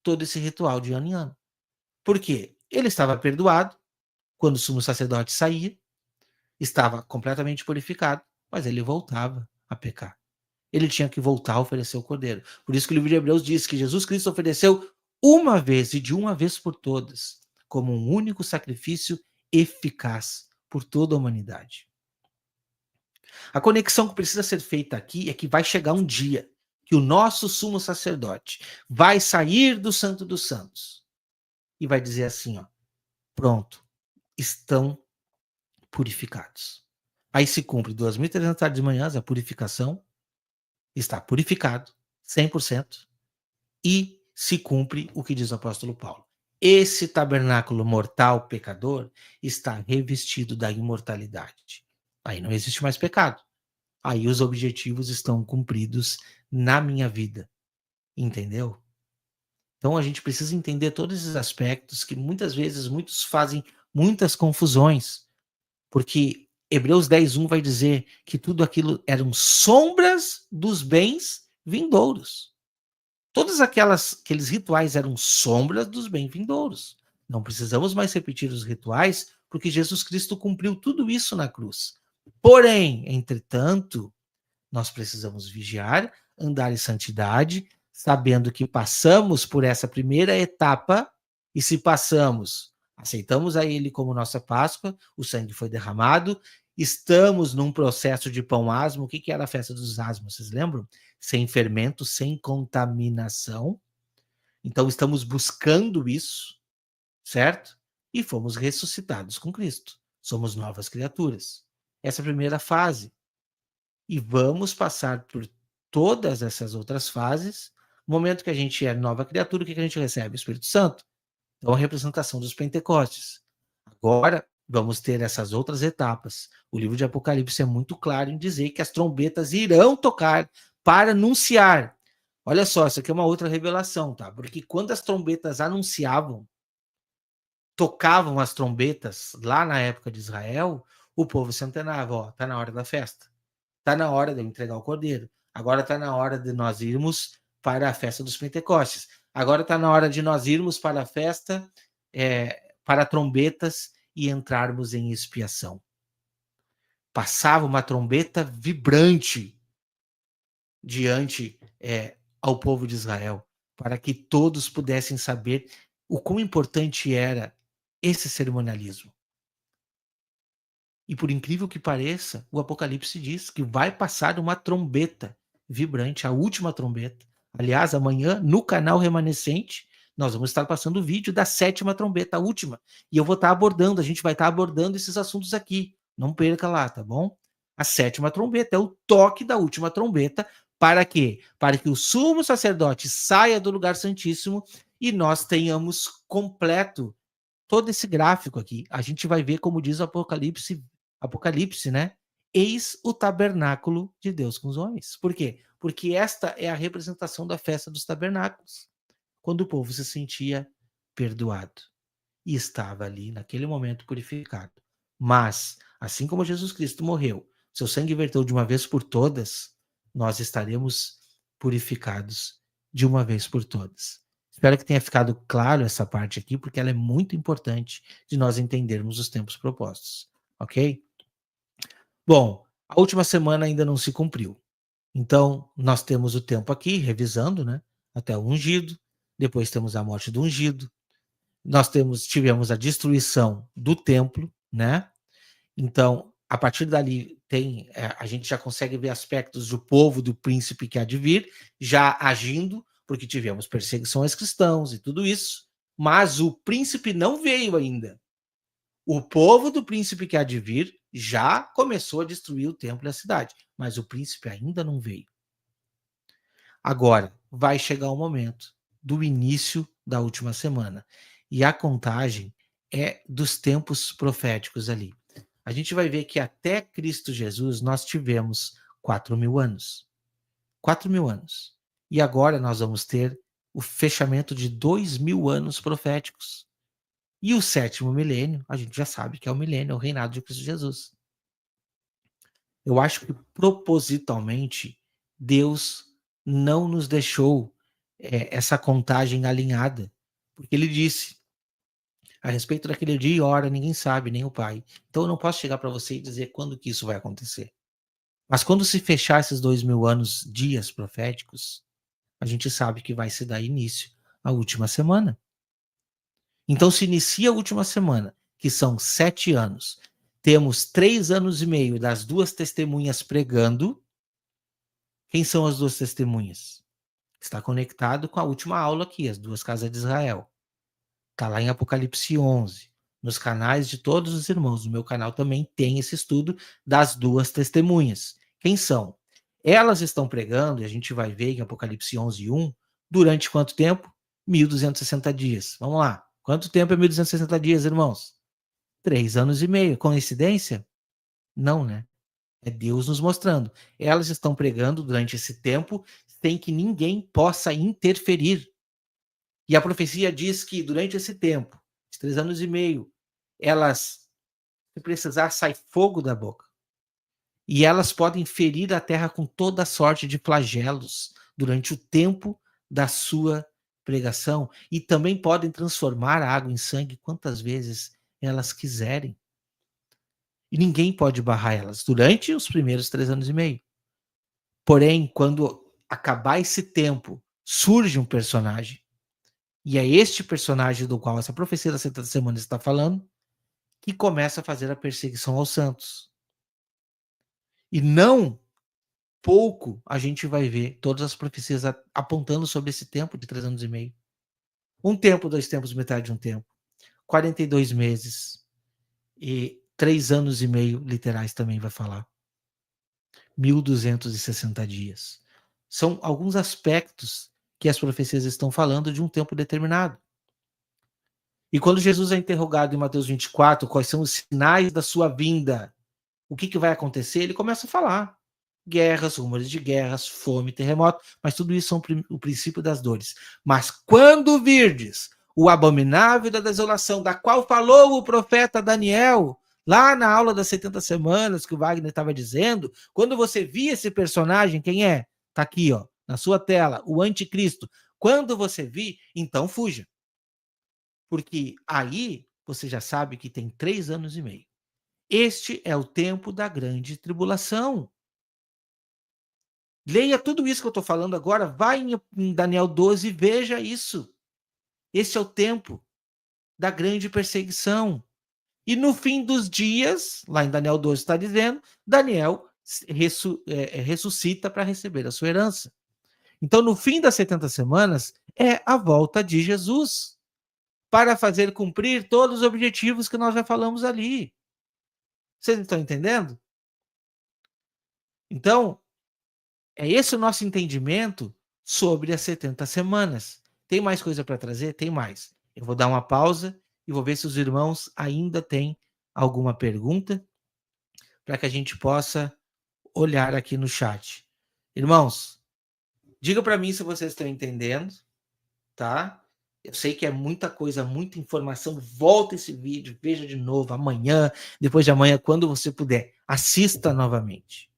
Speaker 1: todo esse ritual de ano em ano. Por quê? Ele estava perdoado quando o sumo sacerdote saía, estava completamente purificado, mas ele voltava a pecar. Ele tinha que voltar a oferecer o cordeiro. Por isso que o livro de Hebreus diz que Jesus Cristo ofereceu uma vez e de uma vez por todas, como um único sacrifício eficaz por toda a humanidade. A conexão que precisa ser feita aqui é que vai chegar um dia que o nosso sumo sacerdote vai sair do Santo dos Santos e vai dizer assim, ó, pronto, estão purificados. Aí se cumpre 2.300 tardes de manhãs, a purificação, está purificado, 100%, e se cumpre o que diz o apóstolo Paulo. Esse tabernáculo mortal, pecador, está revestido da imortalidade. Aí não existe mais pecado. Aí os objetivos estão cumpridos na minha vida. Entendeu? Então a gente precisa entender todos esses aspectos que muitas vezes muitos fazem muitas confusões. Porque Hebreus 10:1 vai dizer que tudo aquilo eram sombras dos bens vindouros. Todos aqueles rituais eram sombras dos bens vindouros. Não precisamos mais repetir os rituais, porque Jesus Cristo cumpriu tudo isso na cruz. Porém, entretanto, nós precisamos vigiar, andar em santidade, sabendo que passamos por essa primeira etapa, e se passamos, aceitamos a Ele como nossa Páscoa, o sangue foi derramado, estamos num processo de pão asmo. O que que era a festa dos asmos, vocês lembram? Sem fermento, sem contaminação. Então estamos buscando isso, certo? E fomos ressuscitados com Cristo. Somos novas criaturas. Essa é a primeira fase. E vamos passar por todas essas outras fases. No momento que a gente é nova criatura, o que que a gente recebe? O Espírito Santo. Então, a representação dos Pentecostes. Agora, vamos ter essas outras etapas. O livro de Apocalipse é muito claro em dizer que as trombetas irão tocar para anunciar. Olha só, isso aqui é uma outra revelação, tá? Porque quando as trombetas anunciavam, tocavam as trombetas lá na época de Israel, o povo se antenava, ó, tá na hora da festa. Tá na hora de eu entregar o cordeiro. Agora tá na hora de nós irmos para a festa dos Pentecostes. Agora tá na hora de nós irmos para a festa, para trombetas e entrarmos em expiação. Passava uma trombeta vibrante diante ao povo de Israel, para que todos pudessem saber o quão importante era esse cerimonialismo. E por incrível que pareça, o Apocalipse diz que vai passar uma trombeta vibrante, a última trombeta. Aliás, amanhã, no canal Remanescente, nós vamos estar passando o vídeo da 7ª trombeta, a última. E eu vou estar abordando, a gente vai estar abordando esses assuntos aqui. Não perca lá, tá bom? A 7ª trombeta é o toque da última trombeta. Para quê? Para que o sumo sacerdote saia do lugar santíssimo e nós tenhamos completo todo esse gráfico aqui. A gente vai ver como diz o Apocalipse, né? Eis o tabernáculo de Deus com os homens. Por quê? Porque esta é a representação da festa dos tabernáculos, quando o povo se sentia perdoado e estava ali naquele momento purificado. Mas, assim como Jesus Cristo morreu, seu sangue verteu de uma vez por todas, nós estaremos purificados de uma vez por todas. Espero que tenha ficado claro essa parte aqui, porque ela é muito importante de nós entendermos os tempos propostos, ok? Bom, a última semana ainda não se cumpriu. Então, nós temos o tempo aqui, revisando, né? Até o ungido, depois temos a morte do ungido, nós tivemos a destruição do templo, né? Então, a partir dali, a gente já consegue ver aspectos do povo, do príncipe que há de vir, já agindo, porque tivemos perseguição aos cristãos e tudo isso, mas o príncipe não veio ainda. O povo do príncipe que há de vir já começou a destruir o templo e a cidade, mas o príncipe ainda não veio. Agora, vai chegar o momento do início da última semana. E a contagem é dos tempos proféticos ali. A gente vai ver que até Cristo Jesus nós tivemos 4.000 anos. 4.000 anos. E agora nós vamos ter o fechamento de 2.000 anos proféticos. E o 7º milênio, a gente já sabe que é o milênio, é o reinado de Cristo Jesus. Eu acho que propositalmente Deus não nos deixou essa contagem alinhada, porque ele disse, a respeito daquele dia e hora, ninguém sabe, nem o Pai. Então eu não posso chegar para você e dizer quando que isso vai acontecer. Mas quando se fechar esses 2.000 anos, dias proféticos, a gente sabe que vai se dar início à última semana. Então se inicia a última semana, que são 7 anos. Temos 3 anos e meio das duas testemunhas pregando. Quem são as duas testemunhas? Está conectado com a última aula aqui, as duas casas de Israel. Está lá em Apocalipse 11. Nos canais de todos os irmãos, no meu canal também tem esse estudo das duas testemunhas. Quem são? Elas estão pregando, e a gente vai ver em Apocalipse 11, 1, durante quanto tempo? 1.260 dias. Vamos lá. Quanto tempo é 1.260 dias, irmãos? 3 anos e meio. Coincidência? Não, né? É Deus nos mostrando. Elas estão pregando durante esse tempo sem que ninguém possa interferir. E a profecia diz que durante esse tempo, de 3 anos e meio, elas, se precisar, sai fogo da boca. E elas podem ferir a terra com toda sorte de flagelos durante o tempo da sua pregação. E também podem transformar a água em sangue quantas vezes elas quiserem. E ninguém pode barrar elas durante os primeiros 3 anos e meio. Porém, quando acabar esse tempo, surge um personagem, e é este personagem do qual essa profecia das 70 semanas está falando, que começa a fazer a perseguição aos santos. E não pouco a gente vai ver todas as profecias apontando sobre esse tempo de 3 anos e meio. Um tempo, 2 tempos, metade de um tempo. 42 meses e 3 anos e meio literais também vai falar. 1260 dias. São alguns aspectos que as profecias estão falando de um tempo determinado. E quando Jesus é interrogado em Mateus 24, quais são os sinais da sua vinda, o que vai acontecer, ele começa a falar. Guerras, rumores de guerras, fome, terremoto, mas tudo isso são o princípio das dores. Mas quando virdes o abominável da desolação, da qual falou o profeta Daniel, lá na aula das 70 semanas que o Wagner estava dizendo, quando você via esse personagem, quem é? Está aqui, ó, na sua tela, o anticristo. Quando você vir, então fuja. Porque aí você já sabe que tem 3 anos e meio. Este é o tempo da grande tribulação. Leia tudo isso que eu estou falando agora, vai em Daniel 12 e veja isso. Esse é o tempo da grande perseguição. E no fim dos dias, lá em Daniel 12 está dizendo, Daniel ressuscita para receber a sua herança. Então, no fim das 70 semanas, é a volta de Jesus para fazer cumprir todos os objetivos que nós já falamos ali. Vocês estão entendendo? Então, é esse o nosso entendimento sobre as 70 semanas. Tem mais coisa para trazer? Tem mais. Eu vou dar uma pausa e vou ver se os irmãos ainda têm alguma pergunta para que a gente possa olhar aqui no chat. Irmãos, diga para mim se vocês estão entendendo, tá? Eu sei que é muita coisa, muita informação. Volta esse vídeo, veja de novo amanhã, depois de amanhã, quando você puder. Assista novamente.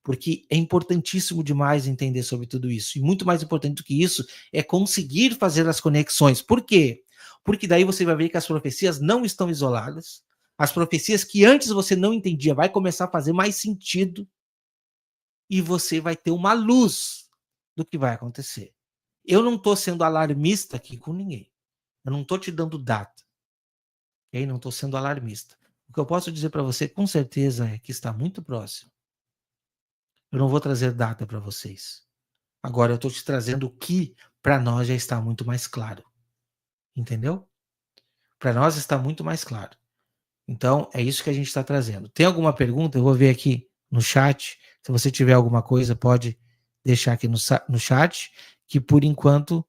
Speaker 1: Porque é importantíssimo demais entender sobre tudo isso. E muito mais importante do que isso é conseguir fazer as conexões. Por quê? Porque daí você vai ver que as profecias não estão isoladas. As profecias que antes você não entendia vai começar a fazer mais sentido e você vai ter uma luz do que vai acontecer. Eu não estou sendo alarmista aqui com ninguém. Eu não estou te dando data. Okay? Não estou sendo alarmista. O que eu posso dizer para você com certeza é que está muito próximo. Eu não vou trazer data para vocês. Agora eu estou te trazendo o que para nós já está muito mais claro. Entendeu? Para nós está muito mais claro. Então, é isso que a gente está trazendo. Tem alguma pergunta? Eu vou ver aqui no chat. Se você tiver alguma coisa, pode deixar aqui no chat, que por enquanto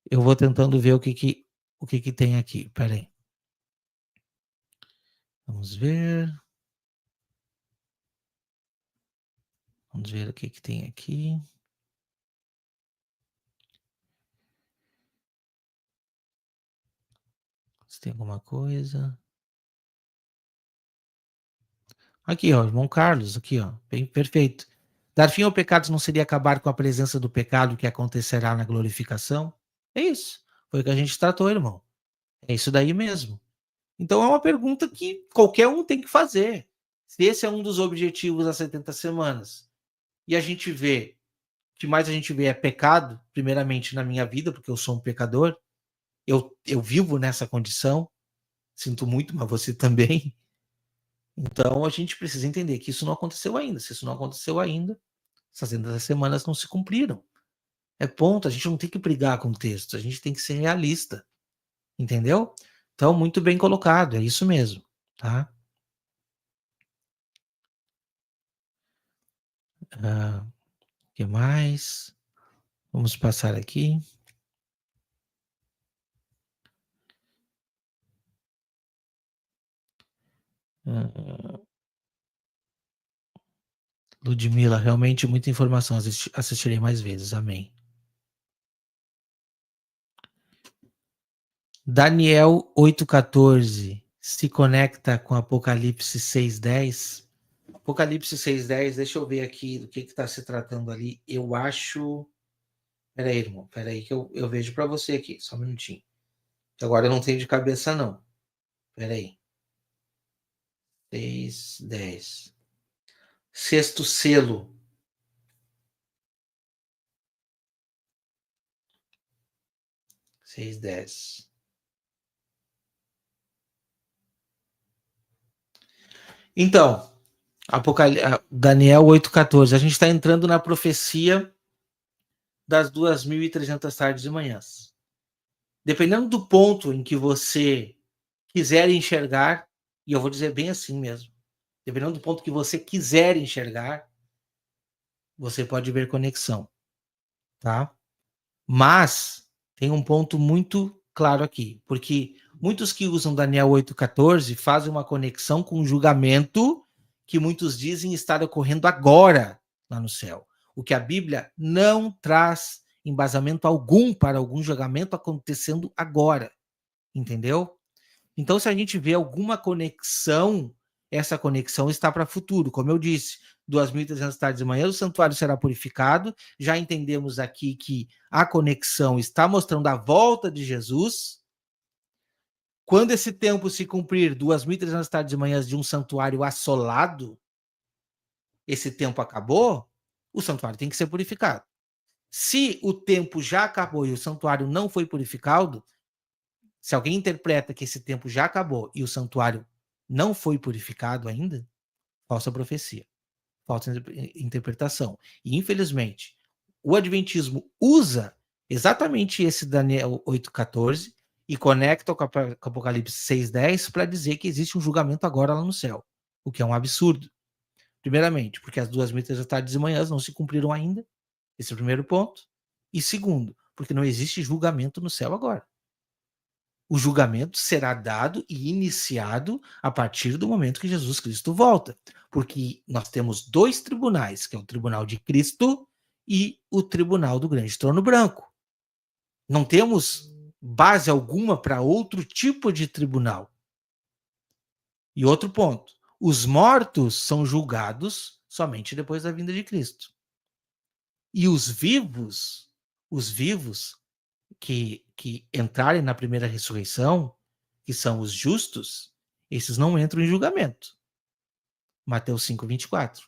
Speaker 1: eu vou tentando ver o que tem aqui. Espera aí. Vamos ver. Vamos ver o que tem aqui. Se tem alguma coisa. Aqui, ó, irmão Carlos, aqui, ó, bem perfeito. Dar fim ao pecado não seria acabar com a presença do pecado que acontecerá na glorificação? É isso. Foi o que a gente tratou, irmão. É isso daí mesmo. Então é uma pergunta que qualquer um tem que fazer. Se esse é um dos objetivos das 70 semanas, e a gente vê, o que mais a gente vê é pecado, primeiramente na minha vida, porque eu sou um pecador, eu vivo nessa condição, sinto muito, mas você também. Então a gente precisa entender que isso não aconteceu ainda. Se isso não aconteceu ainda, essas 70 semanas não se cumpriram. É ponto, a gente não tem que brigar com o texto, a gente tem que ser realista. Entendeu? Então, muito bem colocado, é isso mesmo, tá? Que mais? Vamos passar aqui. Ah, Ludmila, realmente muita informação, assistirei mais vezes, amém. Daniel 8,14 se conecta com Apocalipse 6,10. Apocalipse 6,10, deixa eu ver aqui do que está se tratando ali. Eu acho. Peraí, irmão, peraí, que eu vejo para você aqui, só um minutinho. Agora eu não tenho de cabeça, não. Peraí. 6, 10. Sexto selo. Seis, 10. Então, Daniel 8,14. A gente está entrando na profecia das 2.300 tardes e manhãs. Dependendo do ponto em que você quiser enxergar, e eu vou dizer bem assim mesmo, dependendo do ponto que você quiser enxergar, você pode ver conexão, tá? Mas tem um ponto muito claro aqui, porque muitos que usam Daniel 8,14 fazem uma conexão com o julgamento que muitos dizem estar ocorrendo agora lá no céu. O que a Bíblia não traz embasamento algum para algum julgamento acontecendo agora, entendeu? Então, se a gente vê alguma conexão, essa conexão está para futuro. Como eu disse, 2.300 tardes de manhã, o santuário será purificado. Já entendemos aqui que a conexão está mostrando a volta de Jesus. Quando esse tempo se cumprir, 2.300 tardes de manhã de um santuário assolado, esse tempo acabou, o santuário tem que ser purificado. Se o tempo já acabou e o santuário não foi purificado, se alguém interpreta que esse tempo já acabou e o santuário não foi purificado ainda, falsa profecia, falsa interpretação. E, infelizmente, o Adventismo usa exatamente esse Daniel 8,14 e conecta com o Apocalipse 6,10 para dizer que existe um julgamento agora lá no céu, o que é um absurdo. Primeiramente, porque as 2.300 tardes e manhãs não se cumpriram ainda, esse é o primeiro ponto. E segundo, porque não existe julgamento no céu agora. O julgamento será dado e iniciado a partir do momento que Jesus Cristo volta. Porque nós temos dois tribunais, que é o tribunal de Cristo e o tribunal do grande trono branco. Não temos base alguma para outro tipo de tribunal. E outro ponto, os mortos são julgados somente depois da vinda de Cristo. E os vivos que entrarem na primeira ressurreição, que são os justos, esses não entram em julgamento. Mateus 5:24.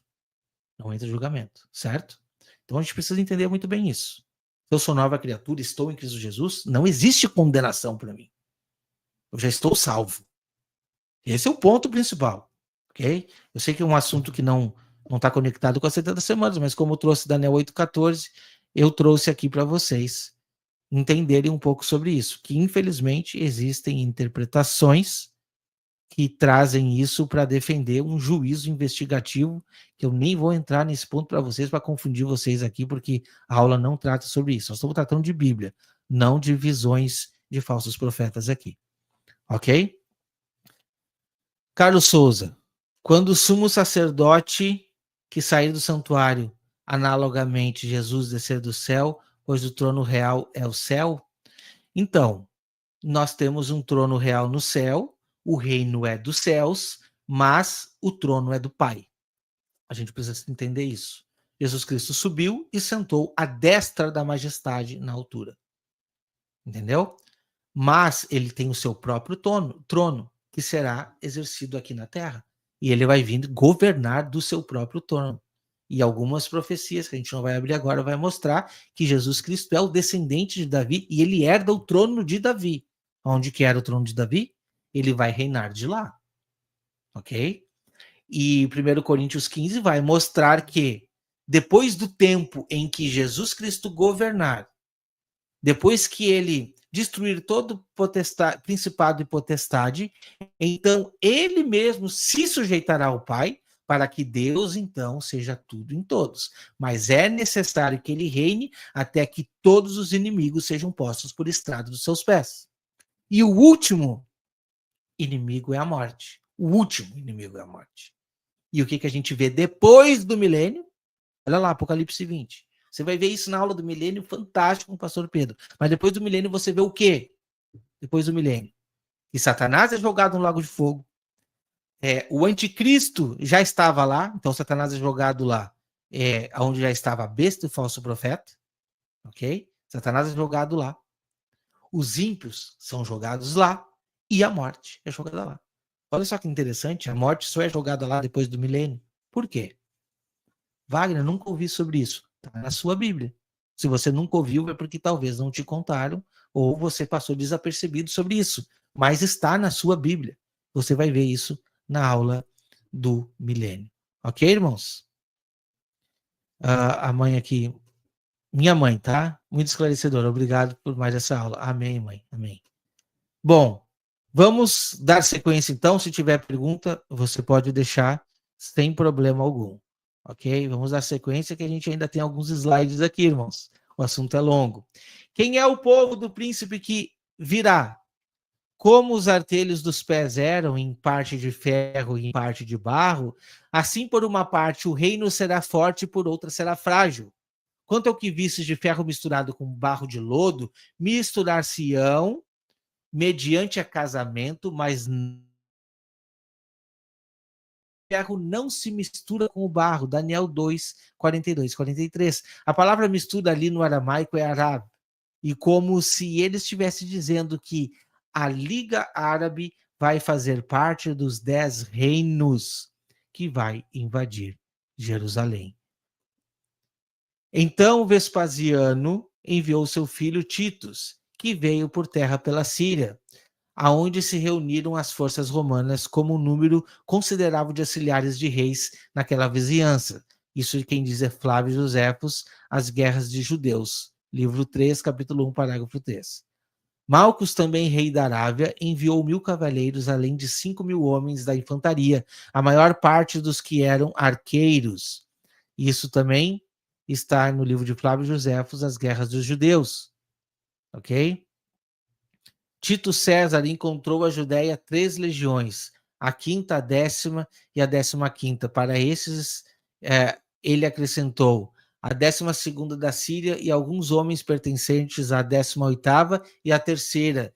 Speaker 1: Não entra em julgamento, certo? Então a gente precisa entender muito bem isso. Se eu sou nova criatura, estou em Cristo Jesus, não existe condenação para mim. Eu já estou salvo. Esse é o ponto principal, ok? Eu sei que é um assunto que não está conectado com as 70 semanas, mas como eu trouxe Daniel 8,14, eu trouxe aqui para vocês entenderem um pouco sobre isso, que infelizmente existem interpretações que trazem isso para defender um juízo investigativo, que eu nem vou entrar nesse ponto para vocês, para confundir vocês aqui, porque a aula não trata sobre isso. Nós estamos tratando de Bíblia, não de visões de falsos profetas aqui. Ok? Carlos Souza, quando o sumo sacerdote que sair do santuário, analogamente Jesus descer do céu, pois o trono real é o céu? Então, nós temos um trono real no céu, o reino é dos céus, mas o trono é do Pai. A gente precisa entender isso. Jesus Cristo subiu e sentou à destra da majestade na altura. Entendeu? Mas ele tem o seu próprio trono, que será exercido aqui na terra. E ele vai vir governar do seu próprio trono. E algumas profecias, que a gente não vai abrir agora, vai mostrar que Jesus Cristo é o descendente de Davi e ele herda o trono de Davi. Onde que era o trono de Davi? Ele vai reinar de lá. Ok? E 1 Coríntios 15 vai mostrar que depois do tempo em que Jesus Cristo governar, depois que ele destruir todo principado e potestade, então ele mesmo se sujeitará ao Pai, para que Deus, então, seja tudo em todos. Mas é necessário que ele reine até que todos os inimigos sejam postos por estrado dos seus pés. E o último inimigo é a morte. O último inimigo é a morte. E o que a gente vê depois do milênio? Olha lá, Apocalipse 20. Você vai ver isso na aula do milênio, fantástico com o pastor Pedro. Mas depois do milênio você vê o quê? Depois do milênio. E Satanás é jogado no lago de fogo. O anticristo já estava lá, então Satanás é jogado lá, onde já estava a besta e o falso profeta. Ok? Satanás é jogado lá. Os ímpios são jogados lá. E a morte é jogada lá. Olha só que interessante, a morte só é jogada lá depois do milênio. Por quê? Wagner, nunca ouvi sobre isso. Está na sua Bíblia. Se você nunca ouviu, é porque talvez não te contaram ou você passou desapercebido sobre isso. Mas está na sua Bíblia. Você vai ver isso na aula do milênio. Ok, irmãos? A mãe aqui, minha mãe, tá? Muito esclarecedora. Obrigado por mais essa aula. Amém, mãe. Amém. Bom, vamos dar sequência então. Se tiver pergunta, você pode deixar sem problema algum. Ok? Vamos dar sequência que a gente ainda tem alguns slides aqui, irmãos. O assunto é longo. Quem é o povo do príncipe que virá? Como os artelhos dos pés eram em parte de ferro e em parte de barro, assim por uma parte o reino será forte e por outra será frágil. Quanto ao que vistes de ferro misturado com barro de lodo, misturar-se-ão mediante a casamento, mas ferro não se mistura com o barro. Daniel 2, 42, 43. A palavra mistura ali no aramaico é arab. E como se ele estivesse dizendo que a Liga Árabe vai fazer parte dos 10 reinos que vai invadir Jerusalém. Então Vespasiano enviou seu filho Titus, que veio por terra pela Síria, aonde se reuniram as forças romanas como um número considerável de auxiliares de reis naquela vizinhança. Isso quem diz é Flávio Josefos, As Guerras de Judeus, livro 3, capítulo 1, parágrafo 3. Malcos, também rei da Arábia, enviou 1000 cavaleiros, além de 5.000 homens da infantaria, a maior parte dos que eram arqueiros. Isso também está no livro de Flávio Josefos, As Guerras dos Judeus. Ok? Tito César encontrou a Judéia 3 legiões, a quinta, a 10ª e a 15ª. Para esses, ele acrescentou a 12ª da Síria e alguns homens pertencentes à 18ª e à terceira,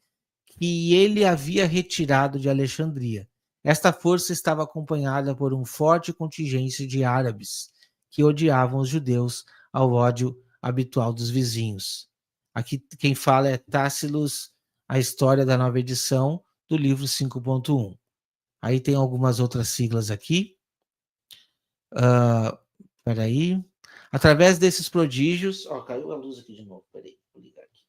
Speaker 1: que ele havia retirado de Alexandria. Esta força estava acompanhada por um forte contingente de árabes, que odiavam os judeus ao ódio habitual dos vizinhos. Aqui quem fala é Tácilos, a história da nova edição do livro 5.1. Aí tem algumas outras siglas aqui. Peraí. Através desses prodígios... caiu a luz aqui de novo. Peraí, vou ligar aqui.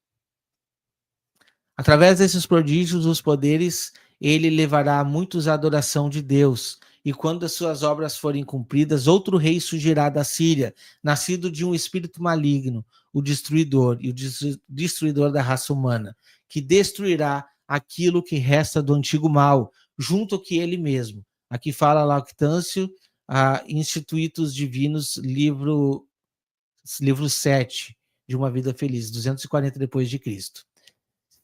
Speaker 1: Através desses prodígios, os poderes, ele levará muitos à adoração de Deus. E quando as suas obras forem cumpridas, outro rei surgirá da Síria, nascido de um espírito maligno, o destruidor, e o destruidor da raça humana, que destruirá aquilo que resta do antigo mal, junto que ele mesmo. Aqui fala Lactâncio, Institutos Divinos, livro 7, de uma vida feliz, 240 depois de Cristo.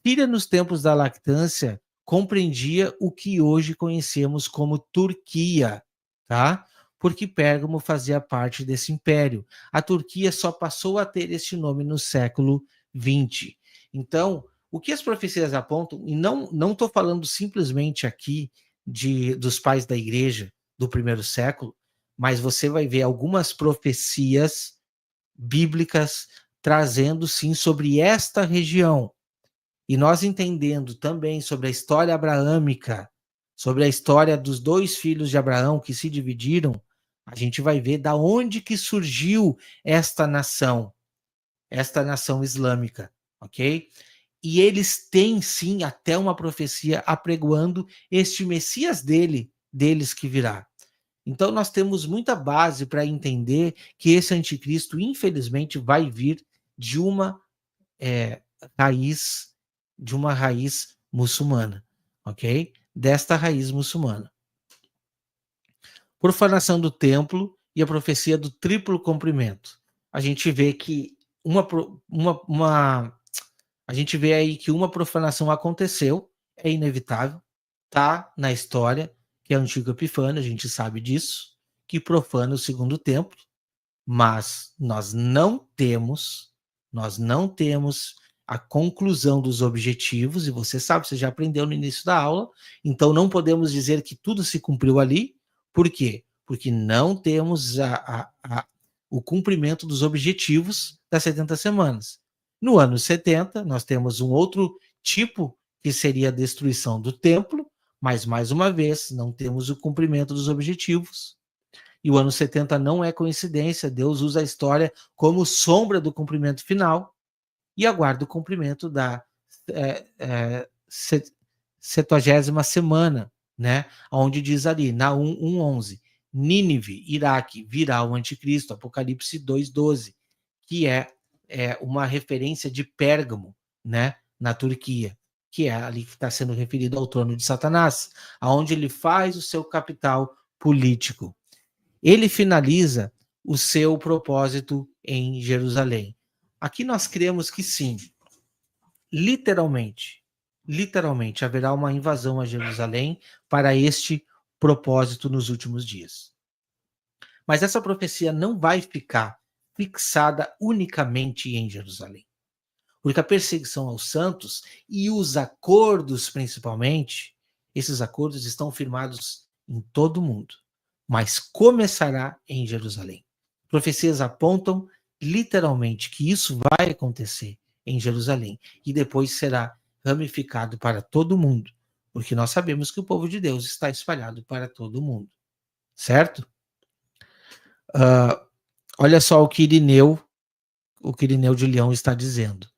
Speaker 1: Síria, nos tempos da lactância, compreendia o que hoje conhecemos como Turquia, tá? Porque Pérgamo fazia parte desse império. A Turquia só passou a ter esse nome no século XX. Então, o que as profecias apontam, e não estou falando simplesmente aqui dos pais da igreja do primeiro século, mas você vai ver algumas profecias bíblicas trazendo, sim, sobre esta região. E nós entendendo também sobre a história abraâmica, sobre a história dos 2 filhos de Abraão que se dividiram, a gente vai ver da onde que surgiu esta nação islâmica, ok? E eles têm, sim, até uma profecia apregoando este Messias deles que virá. Então, nós temos muita base para entender que esse anticristo, infelizmente, vai vir de uma raiz muçulmana, ok? Desta raiz muçulmana. Profanação do templo e a profecia do triplo cumprimento. A gente vê que a gente vê aí que uma profanação aconteceu, é inevitável, tá na história, que é o Antigo Epifânio, a gente sabe disso, que profana o segundo templo, mas nós não temos a conclusão dos objetivos, e você sabe, você já aprendeu no início da aula, então não podemos dizer que tudo se cumpriu ali. Por quê? Porque não temos o cumprimento dos objetivos das 70 semanas. No ano 70, nós temos um outro tipo, que seria a destruição do templo, Mas, mais uma vez, não temos o cumprimento dos objetivos. E o ano 70 não é coincidência, Deus usa a história como sombra do cumprimento final e aguarda o cumprimento da 70ª semana, né? Onde diz ali, na 1:11, Nínive, Iraque, virá o anticristo, Apocalipse 2:12, que é uma referência de Pérgamo, né? Na Turquia, que é ali que está sendo referido ao trono de Satanás, aonde ele faz o seu capital político. Ele finaliza o seu propósito em Jerusalém. Aqui nós cremos que sim, literalmente haverá uma invasão a Jerusalém para este propósito nos últimos dias. Mas essa profecia não vai ficar fixada unicamente em Jerusalém. Porque a perseguição aos santos e os acordos, principalmente, esses acordos estão firmados em todo o mundo, mas começará em Jerusalém. Profecias apontam literalmente que isso vai acontecer em Jerusalém e depois será ramificado para todo o mundo, porque nós sabemos que o povo de Deus está espalhado para todo o mundo, certo? Olha só o que Irineu de Leão está dizendo.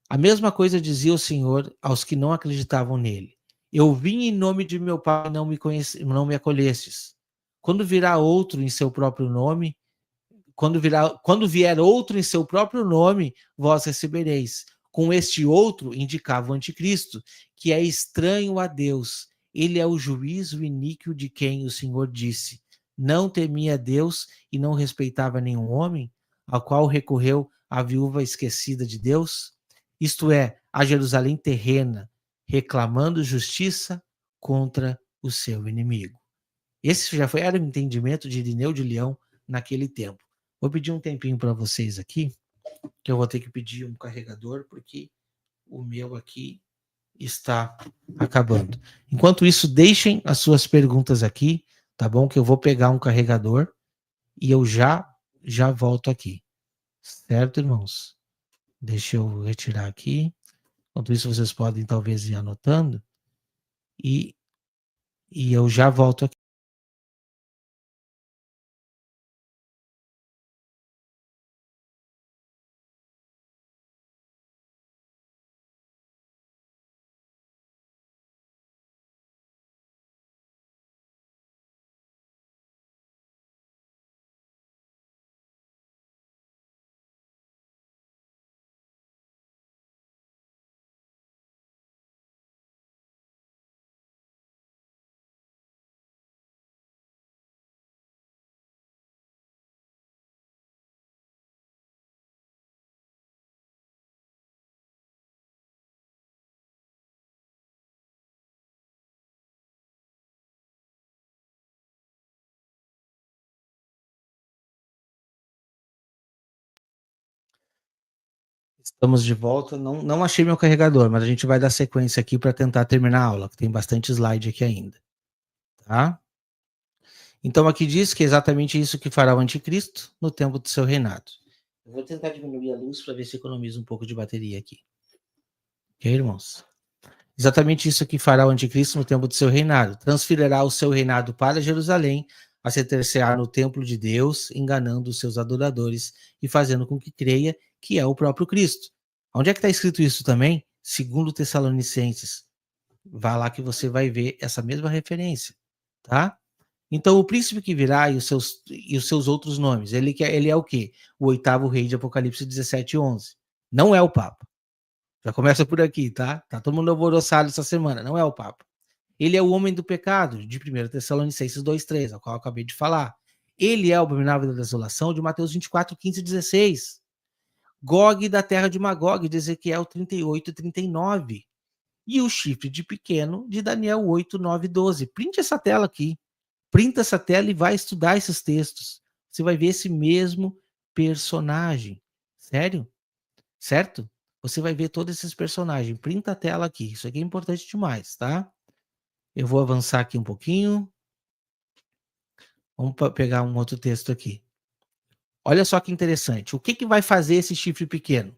Speaker 1: A mesma coisa dizia o Senhor aos que não acreditavam nele. Eu vim em nome de meu Pai, não me acolhestes. Quando virá outro em seu próprio nome, quando vier outro em seu próprio nome, vós recebereis. Com este outro, indicava o anticristo, que é estranho a Deus. Ele é o juízo iníquo de quem o Senhor disse: não temia Deus e não respeitava nenhum homem, ao qual recorreu a viúva esquecida de Deus, isto é, a Jerusalém terrena, reclamando justiça contra o seu inimigo. Esse já era o entendimento de Irineu de Leão naquele tempo. Vou pedir um tempinho para vocês aqui, que eu vou ter que pedir um carregador, porque o meu aqui está acabando. Enquanto isso, deixem as suas perguntas aqui, tá bom? Que eu vou pegar um carregador e eu já volto aqui. Certo, irmãos? Deixa eu retirar aqui. Enquanto isso, vocês podem talvez ir anotando e eu já volto aqui. Estamos de volta. Não achei meu carregador, mas a gente vai dar sequência aqui para tentar terminar a aula, que tem bastante slide aqui ainda. Tá? Então aqui diz que é exatamente isso que fará o anticristo no tempo do seu reinado. Eu vou tentar diminuir a luz para ver se economiza um pouco de bateria aqui. Ok, irmãos? Exatamente isso que fará o anticristo no tempo do seu reinado. Transferirá o seu reinado para Jerusalém, a se tercear no templo de Deus, enganando os seus adoradores e fazendo com que creia que é o próprio Cristo. Onde é que está escrito isso também? Segundo Tessalonicenses. Vá lá que você vai ver essa mesma referência, tá? Então, o príncipe que virá e os seus outros nomes, ele é o quê? O oitavo rei de Apocalipse 17:11. Não é o Papa. Já começa por aqui, tá? Tá todo mundo alvoroçado essa semana, não é o Papa. Ele é o homem do pecado, de 1 Tessalonicenses 2:3, ao qual eu acabei de falar. Ele é o abominável da desolação, de Mateus 24:15-16. Gog da terra de Magog, de Ezequiel 38:39. E o chifre de pequeno, de Daniel 8:9-12. Printe essa tela aqui. Printa essa tela e vai estudar esses textos. Você vai ver esse mesmo personagem. Sério? Certo? Você vai ver todos esses personagens. Printa a tela aqui. Isso aqui é importante demais, tá? Eu vou avançar aqui um pouquinho. Vamos pegar um outro texto aqui. Olha só que interessante. O que vai fazer esse chifre pequeno?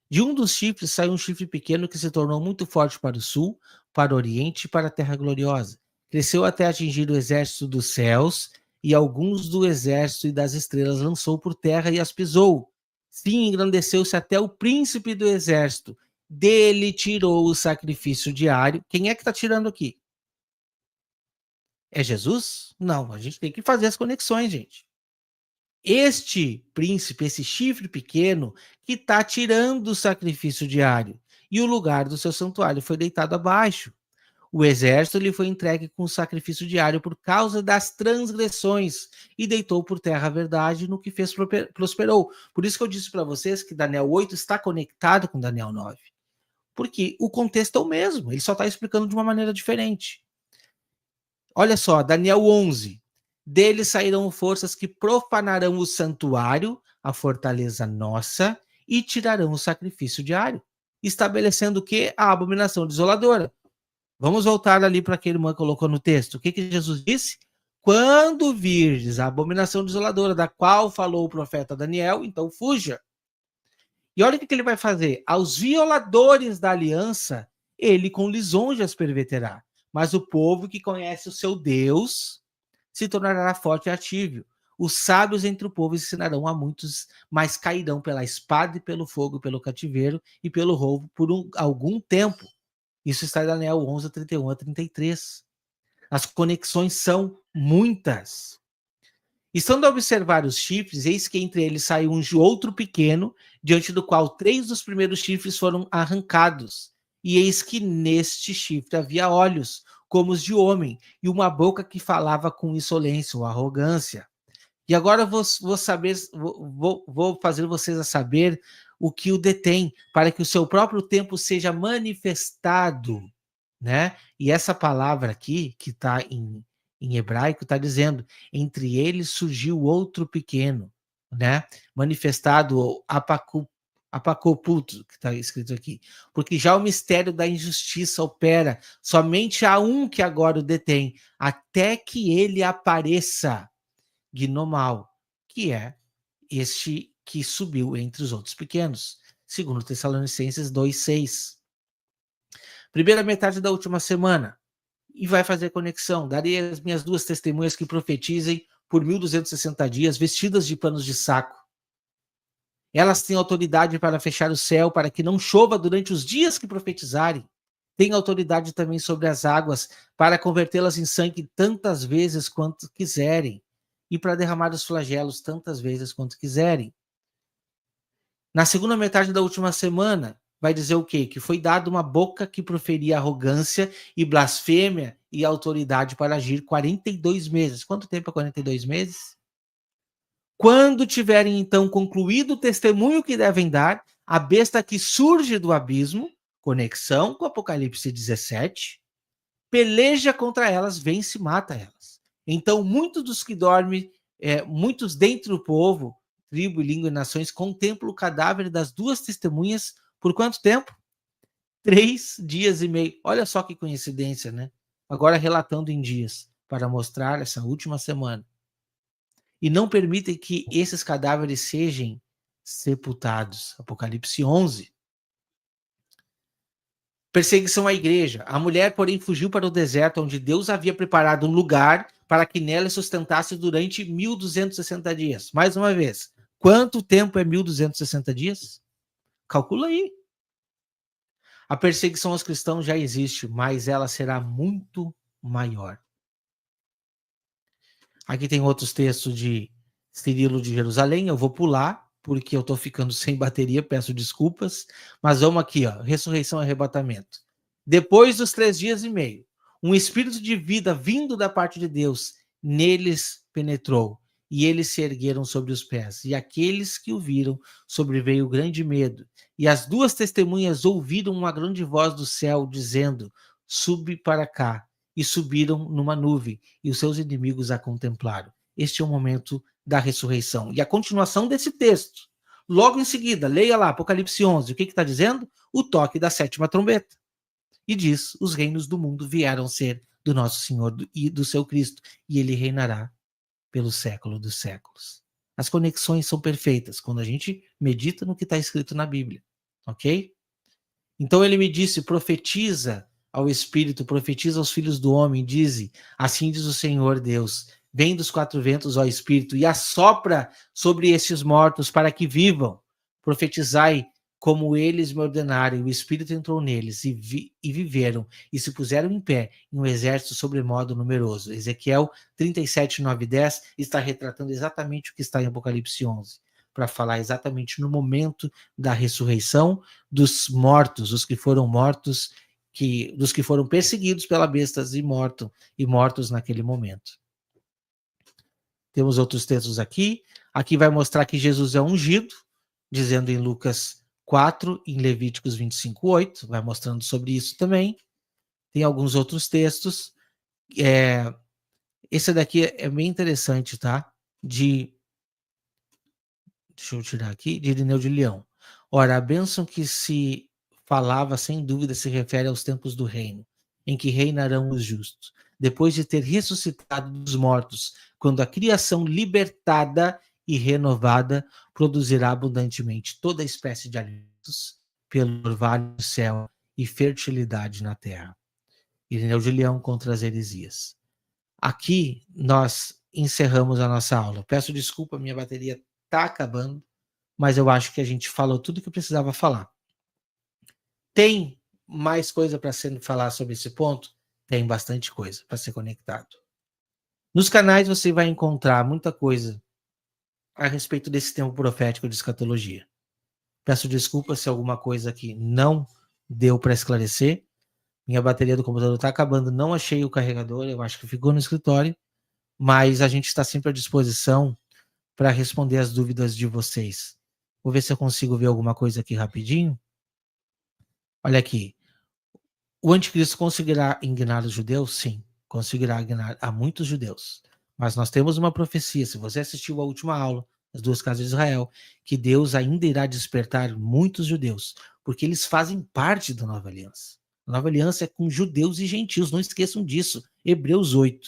Speaker 1: De um dos chifres saiu um chifre pequeno que se tornou muito forte para o sul, para o oriente e para a terra gloriosa. Cresceu até atingir o exército dos céus, e alguns do exército e das estrelas lançou por terra e as pisou. Sim, engrandeceu-se até o príncipe do exército. Dele tirou o sacrifício diário. Quem é que está tirando aqui? É Jesus? Não, a gente tem que fazer as conexões, gente. Este príncipe, esse chifre pequeno, que está tirando o sacrifício diário, e o lugar do seu santuário foi deitado abaixo. O exército lhe foi entregue com o sacrifício diário por causa das transgressões, e deitou por terra a verdade no que fez prosperou. Por isso que eu disse para vocês que Daniel 8 está conectado com Daniel 9, porque o contexto é o mesmo, ele só está explicando de uma maneira diferente. Olha só, Daniel 11. Deles sairão forças que profanarão o santuário, a fortaleza nossa, e tirarão o sacrifício diário, estabelecendo o que? A abominação desoladora. Vamos voltar ali para que a irmã colocou no texto. O que, que Jesus disse? Quando virdes a abominação desoladora, da qual falou o profeta Daniel, então fuja. E olha o que, que ele vai fazer. Aos violadores da aliança, ele com lisonjas perverterá. Mas o povo que conhece o seu Deus se tornará forte e ativo. Os sábios entre o povo ensinarão a muitos, mas cairão pela espada e pelo fogo, pelo cativeiro e pelo roubo por algum tempo. Isso está em Daniel 11, 31 a 33. As conexões são muitas. Estando a observar os chifres, eis que entre eles saiu um outro pequeno, diante do qual 3 dos primeiros chifres foram arrancados. E eis que neste chifre havia olhos, como os de homem, e uma boca que falava com insolência ou arrogância. E agora vou fazer vocês a saber o que o detém, para que o seu próprio tempo seja manifestado, né? E essa palavra aqui, que está em hebraico, está dizendo, entre eles surgiu outro pequeno, né? Manifestado apacoputo, que está escrito aqui. Porque já o mistério da injustiça opera, somente há um que agora o detém, até que ele apareça, Gnomal, que é este que subiu entre os outros pequenos, segundo Tessalonicenses 2:6. Primeira metade da última semana, e vai fazer conexão. Darei as minhas 2 testemunhas que profetizem por 1260 dias, vestidas de panos de saco. Elas têm autoridade para fechar o céu, para que não chova durante os dias que profetizarem. Têm autoridade também sobre as águas, para convertê-las em sangue tantas vezes quanto quiserem, e para derramar os flagelos tantas vezes quanto quiserem. Na segunda metade da última semana, vai dizer o quê? Que foi dada uma boca que proferia arrogância e blasfêmia e autoridade para agir 42 meses. Quanto tempo é 42 meses? Quando tiverem, então, concluído o testemunho que devem dar, a besta que surge do abismo, conexão com Apocalipse 17, peleja contra elas, vence e mata elas. Então, muitos dos que dormem, muitos dentre o povo, tribo, língua e nações, contemplam o cadáver das 2 testemunhas por quanto tempo? 3 dias e meio. Olha só que coincidência, né? Agora relatando em dias, para mostrar essa última semana. E não permitem que esses cadáveres sejam sepultados. Apocalipse 11. Perseguição à igreja. A mulher, porém, fugiu para o deserto, onde Deus havia preparado um lugar para que nela sustentasse durante 1260 dias. Mais uma vez, quanto tempo é 1260 dias? Calcula aí. A perseguição aos cristãos já existe, mas ela será muito maior. Aqui tem outros textos de Cirilo de Jerusalém, eu vou pular, porque eu estou ficando sem bateria, peço desculpas, mas vamos aqui, ó, ressurreição e arrebatamento. Depois dos 3 dias e meio, um espírito de vida vindo da parte de Deus neles penetrou, e eles se ergueram sobre os pés, e aqueles que o viram sobreveio grande medo, e as 2 testemunhas ouviram uma grande voz do céu, dizendo, sube para cá, e subiram numa nuvem, e os seus inimigos a contemplaram. Este é o momento da ressurreição. E a continuação desse texto, logo em seguida, leia lá, Apocalipse 11, o que está dizendo? O toque da 7ª trombeta. E diz, os reinos do mundo vieram ser do nosso Senhor e do seu Cristo, e ele reinará pelo século dos séculos. As conexões são perfeitas quando a gente medita no que está escrito na Bíblia. ok? Então ele me disse, profetiza ao Espírito, profetiza aos filhos do homem, dize, assim diz o Senhor Deus, vem dos quatro ventos, ó Espírito, e assopra sobre estes mortos para que vivam. Profetizai como eles me ordenarem. O Espírito entrou neles e viveram, e se puseram em pé em um exército sobremodo numeroso. Ezequiel 37, 9 e 10 está retratando exatamente o que está em Apocalipse 11, para falar exatamente no momento da ressurreição dos mortos, os que foram mortos, dos que foram perseguidos pela bestas e mortos naquele momento. Temos outros textos aqui. Aqui vai mostrar que Jesus é ungido, dizendo em Lucas 4, em Levíticos 25, 8, vai mostrando sobre isso também. Tem alguns outros textos. Esse daqui é bem interessante, tá? Deixa eu tirar aqui, de Irineu de Leão. Ora, a bênção que se falava, sem dúvida, se refere aos tempos do reino, em que reinarão os justos, depois de ter ressuscitado dos mortos, quando a criação libertada e renovada produzirá abundantemente toda espécie de alimentos pelo orvalho do céu e fertilidade na terra. Irineu de Leão contra as heresias. Aqui nós encerramos a nossa aula. Peço desculpa, minha bateria está acabando, mas eu acho que a gente falou tudo que precisava falar. Tem mais coisa para ser falar sobre esse ponto? Tem bastante coisa para ser conectado. Nos canais você vai encontrar muita coisa a respeito desse tempo profético de escatologia. Peço desculpa se alguma coisa aqui não deu para esclarecer. Minha bateria do computador está acabando, não achei o carregador, eu acho que ficou no escritório, mas a gente está sempre à disposição para responder as dúvidas de vocês. Vou ver se eu consigo ver alguma coisa aqui rapidinho. Olha aqui. O anticristo conseguirá enganar os judeus? Sim, conseguirá enganar a muitos judeus. Mas nós temos uma profecia, se você assistiu à última aula, as duas casas de Israel, que Deus ainda irá despertar muitos judeus, porque eles fazem parte da nova aliança. A nova aliança é com judeus e gentios, não esqueçam disso. Hebreus 8.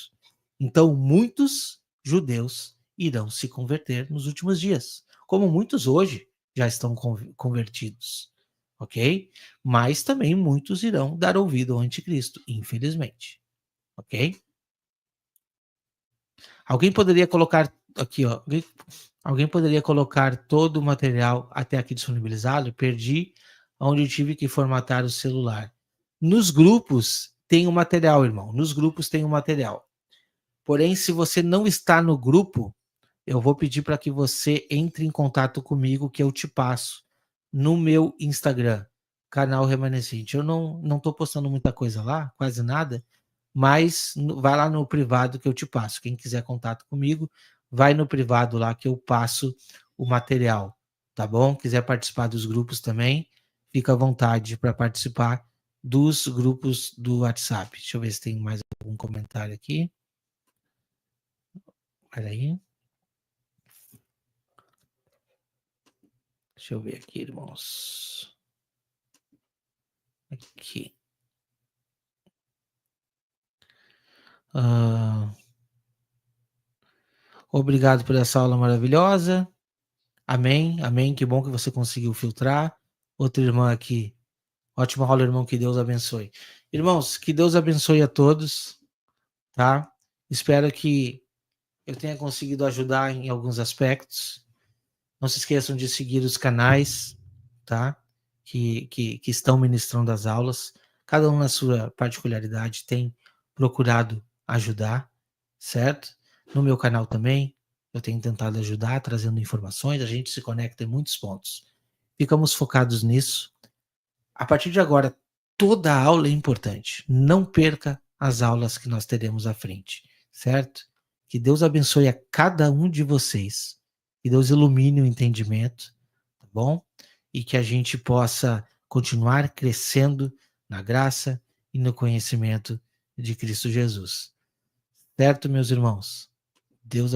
Speaker 1: Então, muitos judeus irão se converter nos últimos dias, como muitos hoje já estão convertidos, ok? Mas também muitos irão dar ouvido ao anticristo, infelizmente, ok? Alguém poderia colocar aqui, ó, alguém poderia colocar todo o material até aqui disponibilizado? Perdi onde eu tive que formatar o celular. Nos grupos tem o material, irmão. Nos grupos tem o material. Porém, se você não está no grupo, eu vou pedir para que você entre em contato comigo, que eu te passo no meu Instagram, canal Remanescente. Eu não estou postando muita coisa lá, quase nada, mas vai lá no privado que eu te passo. Quem quiser contato comigo, vai no privado lá que eu passo o material, tá bom? Quiser participar dos grupos também, fica à vontade para participar dos grupos do WhatsApp. Deixa eu ver se tem mais algum comentário aqui. Peraí. Deixa eu ver aqui, irmãos. Aqui. Obrigado por essa aula maravilhosa. Amém, amém. Que bom que você conseguiu filtrar. Outra irmã aqui. Ótima aula, irmão. Que Deus abençoe. Irmãos, que Deus abençoe a todos, tá? Espero que eu tenha conseguido ajudar em alguns aspectos. Não se esqueçam de seguir os canais, tá? Que estão ministrando as aulas. Cada um na sua particularidade tem procurado ajudar, certo? No meu canal também, eu tenho tentado ajudar, trazendo informações, a gente se conecta em muitos pontos. Ficamos focados nisso. A partir de agora, toda aula é importante. Não perca as aulas que nós teremos à frente, certo? Que Deus abençoe a cada um de vocês. Que Deus ilumine o entendimento, tá bom? E que a gente possa continuar crescendo na graça e no conhecimento de Cristo Jesus. Certo, meus irmãos? Deus abençoe.